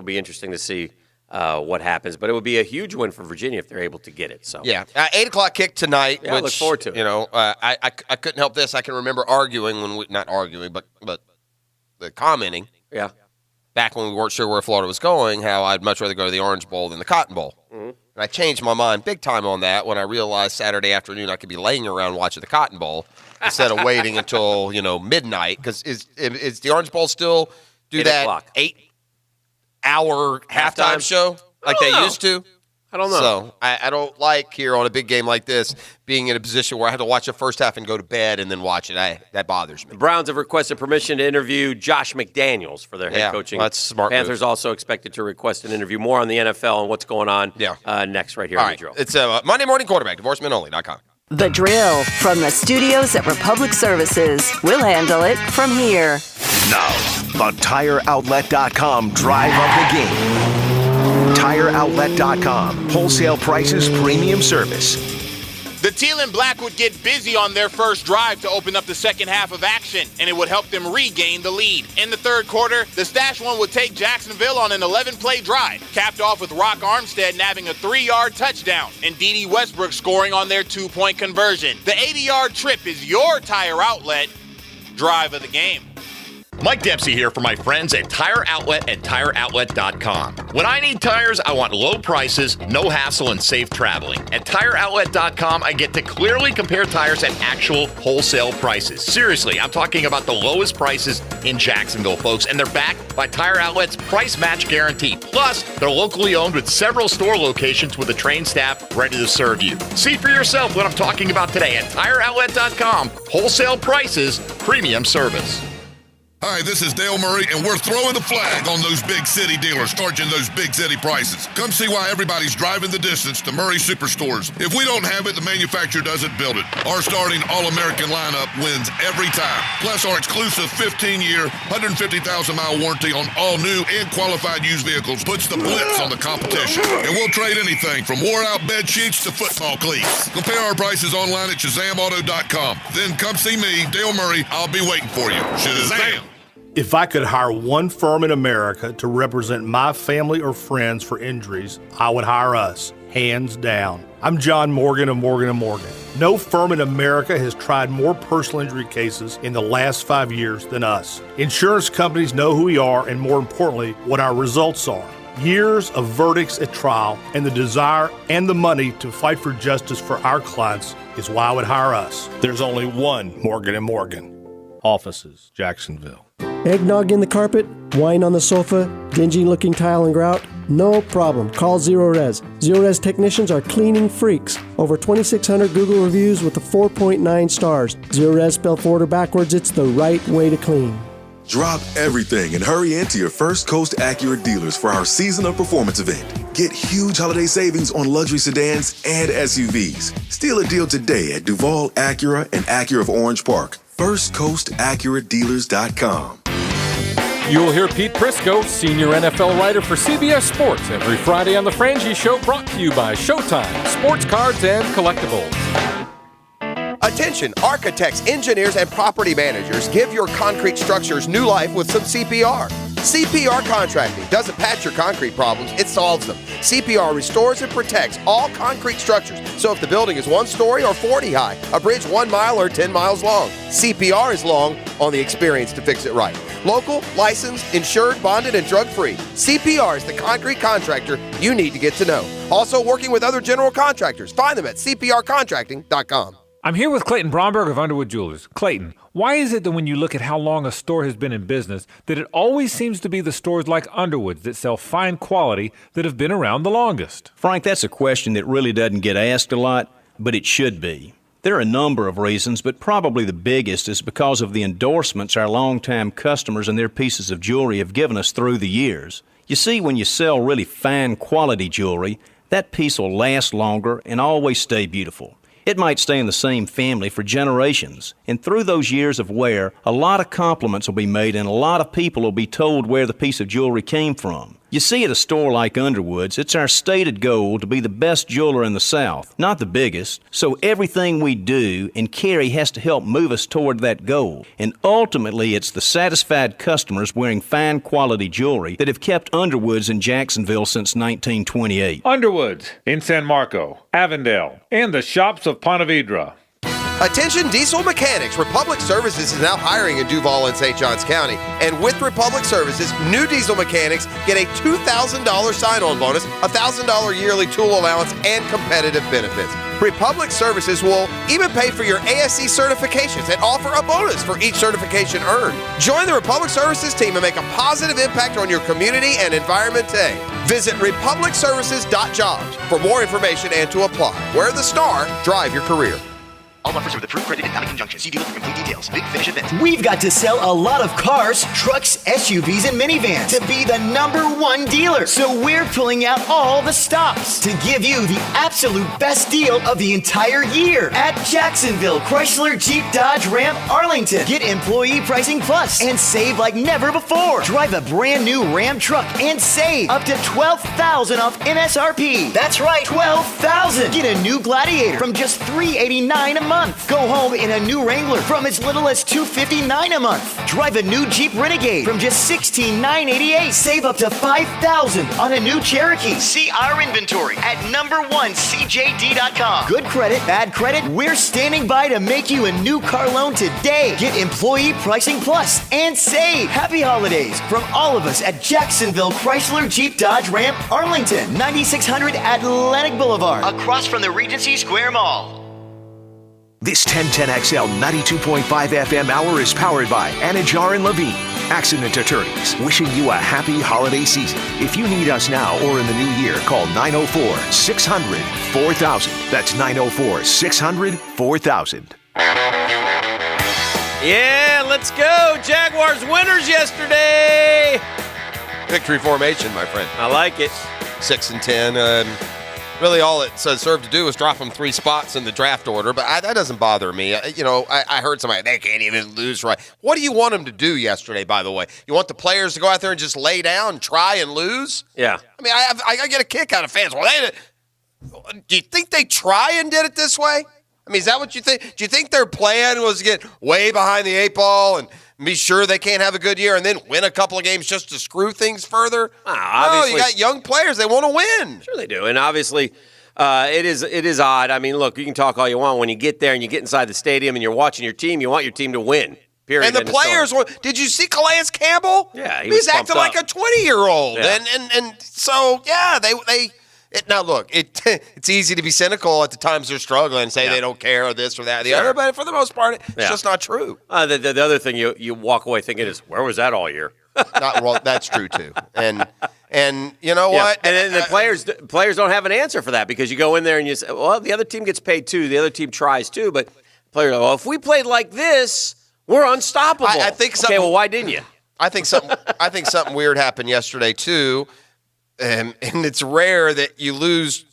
Speaker 18: be interesting to see what happens. But it would be a huge win for Virginia if they're able to get it. So
Speaker 4: 8 o'clock kick tonight.
Speaker 18: Yeah,
Speaker 4: which,
Speaker 18: I look forward to it.
Speaker 4: You know, I couldn't help this. I can remember arguing not arguing, but the commenting.
Speaker 18: Yeah.
Speaker 4: Back when we weren't sure where Florida was going, how I'd much rather go to the Orange Bowl than the Cotton Bowl. And I changed my mind big time on that when I realized Saturday afternoon I could be laying around watching the Cotton Bowl instead of waiting until midnight. Because is the Orange Bowl still do
Speaker 18: 8
Speaker 4: that
Speaker 18: o'clock.
Speaker 4: 8-hour halftime show like they used to?
Speaker 18: I don't know.
Speaker 4: So I don't like here on a big game like this being in a position where I have to watch the first half and go to bed and then watch it. That bothers me.
Speaker 18: The Browns have requested permission to interview Josh McDaniels for their head coaching.
Speaker 4: That's a smart
Speaker 18: Panthers
Speaker 4: move.
Speaker 18: also expected to request an interview. More on the NFL and what's going on next right here
Speaker 4: All
Speaker 18: on
Speaker 4: right.
Speaker 18: The Drill.
Speaker 4: It's Monday Morning Quarterback, divorcemenonly.com.
Speaker 5: The Drill from the studios at Republic Services. We'll handle it from here.
Speaker 9: Now, the TireOutlet.com drive of the game. TireOutlet.com. Wholesale prices, premium service.
Speaker 20: The Teal and Black would get busy on their first drive to open up the second half of action, and it would help them regain the lead. In the third quarter, the Stash One would take Jacksonville on an 11-play drive, capped off with Rock Armstead nabbing a 3-yard touchdown and D.D. Westbrook scoring on their 2-point conversion. The 80-yard trip is your Tire Outlet drive of the game.
Speaker 23: Mike Dempsey here for my friends at Tire Outlet and TireOutlet.com. When I need tires, I want low prices, no hassle, and safe traveling. At TireOutlet.com, I get to clearly compare tires at actual wholesale prices. Seriously, I'm talking about the lowest prices in Jacksonville, folks, and they're backed by Tire Outlet's price match guarantee. Plus, they're locally owned with several store locations with a trained staff ready to serve you. See for yourself what I'm talking about today at TireOutlet.com. Wholesale prices, premium service.
Speaker 24: Hi, this is Dale Murray, and we're throwing the flag on those big city dealers charging those big city prices. Come see why everybody's driving the distance to Murray Superstores. If we don't have it, the manufacturer doesn't build it. Our starting All-American lineup wins every time. Plus, our exclusive 15-year, 150,000-mile warranty on all new and qualified used vehicles puts the blitz on the competition. And we'll trade anything from wore-out bed sheets to football cleats. Compare our prices online at ShazamAuto.com. Then come see me, Dale Murray. I'll be waiting for you. Shazam!
Speaker 25: If I could hire one firm in America to represent my family or friends for injuries, I would hire us, hands down. I'm John Morgan of Morgan & Morgan. No firm in America has tried more personal injury cases in the last 5 years than us. Insurance companies know who we are and, more importantly, what our results are. Years of verdicts at trial and the desire and the money to fight for justice for our clients is why I would hire us. There's only one Morgan & Morgan. Offices, Jacksonville.
Speaker 26: Eggnog in the carpet? Wine on the sofa? Dingy-looking tile and grout? No problem. Call Zero Res. Zero Res technicians are cleaning freaks. Over 2,600 Google reviews with a 4.9 stars. Zero Res spelled forward or backwards, it's the right way to clean.
Speaker 27: Drop everything and hurry into your First Coast Acura dealers for our Season of Performance event. Get huge holiday savings on luxury sedans and SUVs. Steal a deal today at Duval Acura and Acura of Orange Park. FirstCoastAcuraDealers.com.
Speaker 28: You'll hear Pete Prisco, senior NFL writer for CBS Sports, every Friday on The Frangie Show, brought to you by Showtime, Sports Cards and Collectibles.
Speaker 4: Attention, architects, engineers, and property managers, give your concrete structures new life with some CPR. CPR Contracting doesn't patch your concrete problems, it solves them. CPR restores and protects all concrete structures. So if the building is 1 story or 40 high, a bridge 1 mile or 10 miles long, CPR is long on the experience to fix it right. Local, licensed, insured, bonded, and drug-free. CPR is the concrete contractor you need to get to know. Also working with other general contractors. Find them at CPRcontracting.com.
Speaker 1: I'm here with Clayton Bromberg of Underwood Jewelers. Clayton, why is it that when you look at how long a store has been in business, that it always seems to be the stores like Underwood's that sell fine quality that have been around the longest?
Speaker 6: Frank, that's a question that really doesn't get asked a lot, but it should be. There are a number of reasons, but probably the biggest is because of the endorsements our longtime customers and their pieces of jewelry have given us through the years. You see, when you sell really fine quality jewelry, that piece will last longer and always stay beautiful. It might stay in the same family for generations, and through those years of wear, a lot of compliments will be made and a lot of people will be told where the piece of jewelry came from. You see, at a store like Underwood's, it's our stated goal to be the best jeweler in the South, not the biggest, so everything we do and carry has to help move us toward that goal. And ultimately, it's the satisfied customers wearing fine quality jewelry that have kept Underwood's in Jacksonville since 1928.
Speaker 1: Underwood's in San Marco, Avondale, and the shops of Ponte Vedra.
Speaker 4: Attention diesel mechanics. Republic Services is now hiring in Duval and St. Johns County. And with Republic Services, new diesel mechanics get a $2,000 sign-on bonus, a $1,000 yearly tool allowance, and competitive benefits. Republic Services will even pay for your ASC certifications and offer a bonus for each certification earned. Join the Republic Services team and make a positive impact on your community and environment today. Visit republicservices.jobs for more information and to apply. Wear the star, drive your career.
Speaker 7: All offers are with approved credit and not in conjunction. See dealer for complete details. Big Finish event.
Speaker 8: We've got to sell a lot of cars, trucks, SUVs, and minivans to be the #1 dealer. So we're pulling out all the stops to give you the absolute best deal of the entire year at Jacksonville Chrysler Jeep Dodge Ram Arlington. Get employee pricing plus and save like never before. Drive a brand new Ram truck and save up to $12,000 off MSRP. That's right, $12,000. Get a new Gladiator from just $389 a month. Go home in a new Wrangler from as little as $259 a month. Drive a new Jeep Renegade from just $16,988. Save up to $5,000 on a new Cherokee. See our inventory at #1CJD.com. Good credit, bad credit, we're standing by to make you a new car loan today. Get employee pricing plus and save. Happy holidays from all of us at Jacksonville Chrysler Jeep Dodge Ram Arlington, 9600 Atlantic Boulevard, across from the Regency Square Mall.
Speaker 9: This 1010XL 92.5 FM hour is powered by Anajar and Levine, accident attorneys, wishing you a happy holiday season. If you need us now or in the new year, call 904-600-4000. That's 904-600-4000.
Speaker 18: Yeah, let's go. Jaguars winners yesterday.
Speaker 4: Victory formation, my friend.
Speaker 18: I like it.
Speaker 4: 6-10. Really, all it served to do was drop them 3 spots in the draft order, but that doesn't bother me. I heard somebody, they can't even lose right. What do you want them to do yesterday, by the way? You want the players to go out there and just lay down, try and lose?
Speaker 18: Yeah.
Speaker 4: I mean, I get a kick out of fans. Well, do you think they try and did it this way? I mean, is that what you think? Do you think their plan was to get way behind the 8 ball and be sure they can't have a good year and then win a couple of games just to screw things further? No, you got young players. They want to win.
Speaker 18: Sure they do. And obviously, it is odd. I mean, look, you can talk all you want. When you get there and you get inside the stadium and you're watching your team, you want your team to win. Period.
Speaker 4: And the players were. Did you see Calais Campbell?
Speaker 18: Yeah,
Speaker 4: he's acting like a 20-year-old.
Speaker 18: Yeah.
Speaker 4: And so, yeah, now, look, it's easy to be cynical at the times they're struggling and say they don't care or this or that or the other, but for the most part, it's just not true.
Speaker 18: The other thing you walk away thinking is, where was that all year?
Speaker 4: That's true, too. And you know what?
Speaker 18: And then the players don't have an answer for that because you go in there and you say, well, the other team gets paid too. The other team tries too. But players are like, well, if we played like this, we're unstoppable.
Speaker 4: I think
Speaker 18: okay, well, why didn't you?
Speaker 4: I think something weird happened yesterday, too. And it's rare that you lose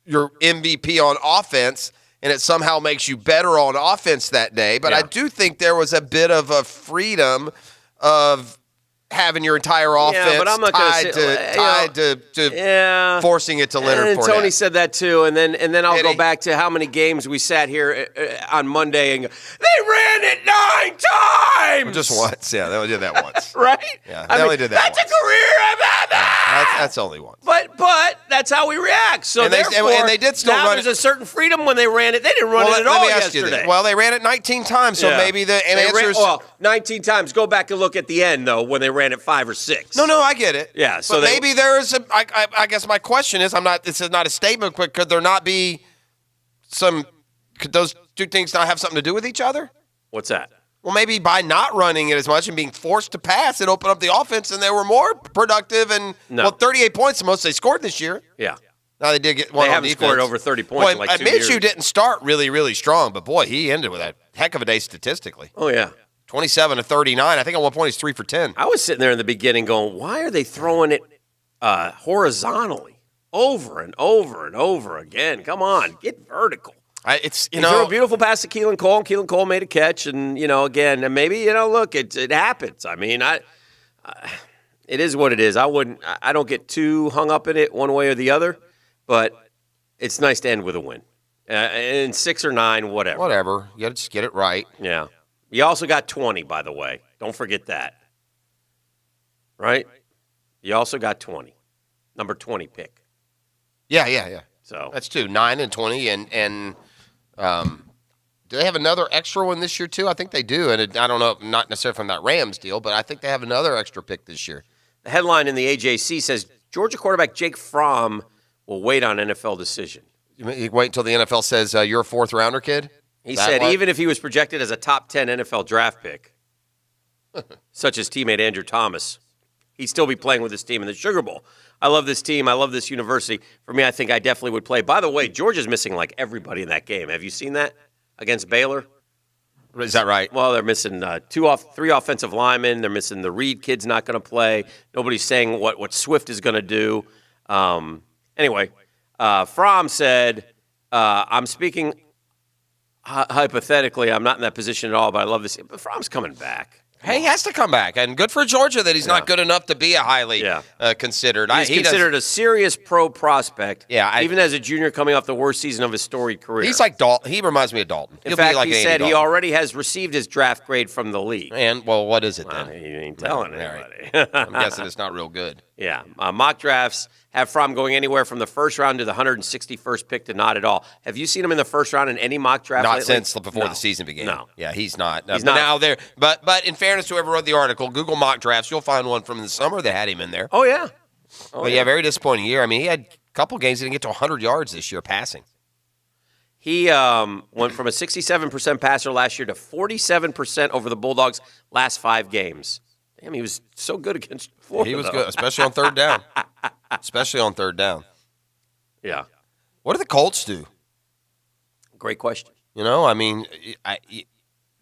Speaker 4: your MVP on offense and it somehow makes you better on offense that day. But I do think there was a bit of a freedom of having your entire offense tied to forcing it to Leonard Fournette.
Speaker 18: Tony said that too, and then I'll go back to how many games we sat here on Monday and go, they ran it 9 times.
Speaker 4: Just once, yeah, they only did that once,
Speaker 18: right?
Speaker 4: Yeah, they only did that.
Speaker 18: That's once. A career.
Speaker 4: That's only once.
Speaker 18: But that's how we react. So
Speaker 4: and they did still
Speaker 18: now
Speaker 4: run
Speaker 18: there's a certain freedom when they ran it. They didn't run it at all yesterday.
Speaker 4: Well, they ran it 19 times, so maybe the answer is
Speaker 18: 19 times. Go back and look at the end though when they ran it 5 or 6.
Speaker 4: No, I get it.
Speaker 18: Yeah, so
Speaker 4: but maybe there is. I guess my question is, this is not a statement. Could there not be some? Could those two things not have something to do with each other?
Speaker 18: What's that?
Speaker 4: Well, maybe by not running it as much and being forced to pass, it opened up the offense, and they were more productive. And 38 points, the most they scored this year.
Speaker 18: Yeah.
Speaker 4: Now they did get one.
Speaker 18: They haven't scored over 30 points in like 2 years.
Speaker 4: Minshew didn't start really, really strong, but boy, he ended with a heck of a day statistically.
Speaker 18: Oh yeah,
Speaker 4: 27 to 39. I think at one point he's 3 for 10.
Speaker 18: I was sitting there in the beginning going, "Why are they throwing it horizontally over and over and over again? Come on, get vertical." He threw a beautiful pass to Keelan Cole, and Keelan Cole made a catch, and again, and maybe look, it happens. I mean, it is what it is. I don't get too hung up in it one way or the other, but it's nice to end with a win, and 6 or 9, whatever.
Speaker 4: Whatever, you got to just get it right.
Speaker 18: Yeah, you also got 20, by the way. Don't forget that. Right? You also got 20, number 20 pick.
Speaker 4: Yeah.
Speaker 18: So
Speaker 4: that's 2, 9 and 20, and. Do they have another extra one this year, too? I think they do. And I don't know, not necessarily from that Rams deal, but I think they have another extra pick this year.
Speaker 18: The headline in the AJC says Georgia quarterback Jake Fromm will wait on NFL decision.
Speaker 4: You wait until the NFL says you're a 4th-rounder, kid?
Speaker 18: He said even if he was projected as a top 10 NFL draft pick, such as teammate Andrew Thomas, he'd still be playing with his team in the Sugar Bowl. I love this team. I love this university. For me, I think I definitely would play. By the way, Georgia's missing like everybody in that game. Have you seen that against Baylor?
Speaker 4: Is that right?
Speaker 18: Well, they're missing 3 offensive linemen. They're missing the Reed kid's not going to play. Nobody's saying what Swift is going to do. Anyway, Fromm said, I'm speaking hypothetically. I'm not in that position at all, but I love this. But Fromm's coming back.
Speaker 4: Hey, he has to come back, and good for Georgia that he's not good enough to be a highly considered.
Speaker 18: He's considered a serious pro prospect. Yeah, even as a junior coming off the worst season of his storied career.
Speaker 4: He's like Dalton. He reminds me of Dalton.
Speaker 18: In fact, he said he already has received his draft grade from the league.
Speaker 4: And, well, what is it then?
Speaker 18: He ain't telling anybody.
Speaker 4: I'm guessing it's not real good.
Speaker 18: Yeah. Mock drafts have Fromm going anywhere from the first round to the 161st pick to not at all. Have you seen him in the first round in any mock draft
Speaker 4: Not
Speaker 18: lately?
Speaker 4: since before the season began.
Speaker 18: No.
Speaker 4: Yeah, he's not.
Speaker 18: He's not.
Speaker 4: Now there, but in fairness to whoever wrote the article, Google mock drafts, you'll find one from the summer that had him in there.
Speaker 18: Oh, yeah.
Speaker 4: But yeah, very disappointing year. I mean, he had a couple games he didn't get to 100 yards this year passing.
Speaker 18: He went from a 67% passer last year to 47% over the Bulldogs' last 5 games. Damn, he was so good against Florida.
Speaker 4: He was good, especially on third down.
Speaker 18: Yeah.
Speaker 4: What do the Colts do?
Speaker 18: Great question.
Speaker 4: I mean,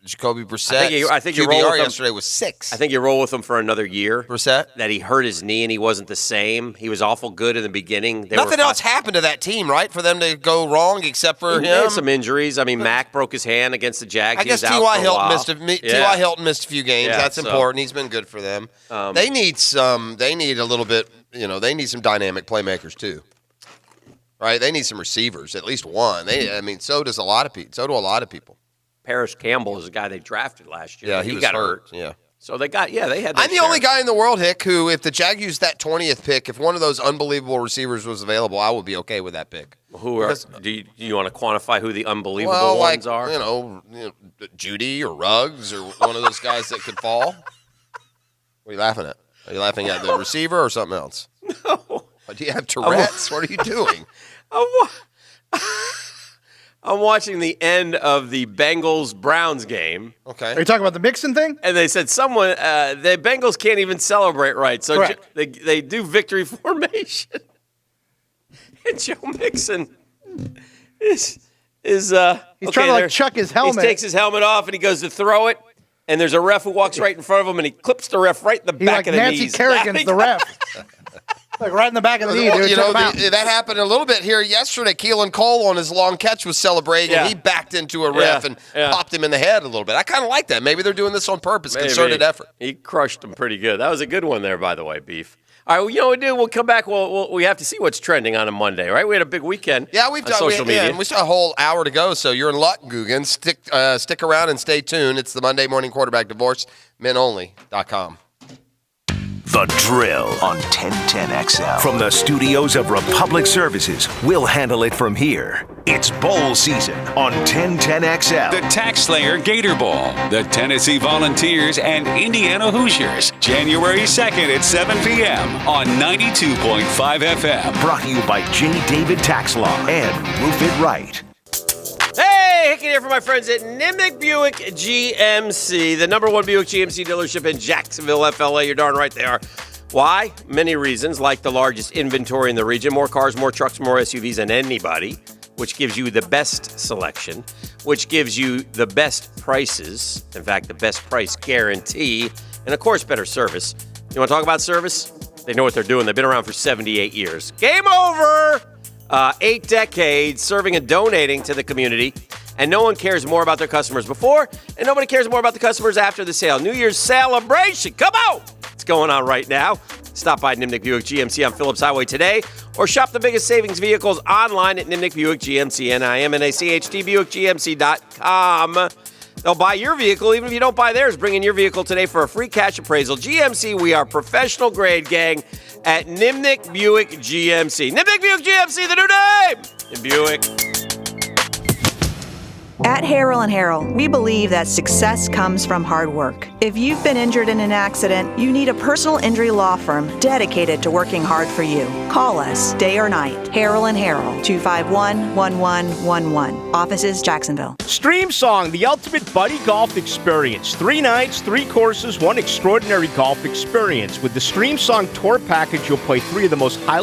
Speaker 4: Jacoby Brissett.
Speaker 18: I think you roll with him.
Speaker 4: Yesterday was 6.
Speaker 18: I think you roll with him for another year.
Speaker 4: Brissett?
Speaker 18: That he hurt his knee and he wasn't the same. He was awful good in the beginning.
Speaker 4: Nothing else happened to that team, right, for them to go wrong except for him?
Speaker 18: He had some injuries. I mean, Mack broke his hand against the Jags.
Speaker 4: I guess T.Y. Hilton missed a few games.
Speaker 18: Yeah,
Speaker 4: That's important. He's been good for them. They need a little bit, they need some dynamic playmakers too. Right? They need some receivers, at least one. So do a lot of people.
Speaker 18: Parrish Campbell is a guy they drafted last year.
Speaker 4: Yeah, he got hurt. Yeah.
Speaker 18: So they had
Speaker 4: I'm the only guy in the world, Hick, who, if the Jag used that 20th pick, if one of those unbelievable receivers was available, I would be okay with that pick.
Speaker 18: Do you want to quantify who the unbelievable ones are?
Speaker 4: Judy or Ruggs or one of those guys that could fall. What are you laughing at? Are you laughing at the receiver or something else?
Speaker 18: No.
Speaker 4: Do you have Tourette's? What are you doing?
Speaker 18: I'm watching the end of the Bengals-Browns game.
Speaker 4: Okay.
Speaker 2: Are you talking about the Mixon thing?
Speaker 18: And they said the Bengals can't even celebrate right. So they do victory formation. And Joe Mixon is
Speaker 2: he's trying to chuck his helmet.
Speaker 18: He takes his helmet off and he goes to throw it. And there's a ref who walks right in front of him and he clips the ref right in the back of the
Speaker 2: Nancy
Speaker 18: knees.
Speaker 2: Kerrigan's the ref. Like right in the back of the knee, dude.
Speaker 4: That happened a little bit here yesterday. Keelan Cole on his long catch was celebrating, and he backed into a ref and popped him in the head a little bit. I kind of like that. Maybe they're doing this on purpose, concerted effort.
Speaker 18: He crushed him pretty good. That was a good one there, by the way, Beef. All right, we'll come back. We have to see what's trending on a Monday, right? We had a big weekend.
Speaker 4: Yeah, we've done
Speaker 18: social media.
Speaker 4: And we still have a whole hour to go, so you're in luck, Guggen. Stick around and stay tuned. It's the Monday Morning Quarterback Divorce, menonly.com.
Speaker 9: The Drill on 1010XL. From the studios of Republic Services, we'll handle it from here. It's bowl season on 1010XL.
Speaker 3: The Tax Slayer Gator Bowl, the Tennessee Volunteers and Indiana Hoosiers, January 2nd at 7 p.m. on 92.5 FM.
Speaker 9: Brought to you by J. David Tax Law and Roof It Right.
Speaker 18: Hey, checking here for my friends at Nimnik Buick GMC, the number one Buick GMC dealership in Jacksonville, FLA. You're darn right they are. Why? Many reasons, like the largest inventory in the region, more cars, more trucks, more SUVs than anybody, which gives you the best selection, which gives you the best prices, in fact, the best price guarantee, and of course, better service. You want to talk about service? They know what they're doing. They've been around for 78 years. Game over! 8 decades serving and donating to the community, and no one cares more about their customers before, and nobody cares more about the customers after the sale. New Year's celebration, come on! It's going on right now. Stop by Nimnik Buick GMC on Phillips Highway today, or shop the biggest savings vehicles online at Nimnik Buick GMC, NIMNACHTBuickGMC.com. They'll buy your vehicle even if you don't buy theirs. Bring in your vehicle today for a free cash appraisal. GMC, we are professional grade, gang, at Nimnik Buick GMC. Nimnik Buick GMC, the new name in Buick.
Speaker 10: At Harrell & Harrell, we believe that success comes from hard work. If you've been injured in an accident, you need a personal injury law firm dedicated to working hard for you. Call us day or night. Harrell & Harrell, 251-1111. Offices, Jacksonville.
Speaker 11: Stream Song, the ultimate buddy golf experience. 3 nights, 3 courses, 1 extraordinary golf experience. With the Stream Song Tour Package, you'll play 3 of the most highly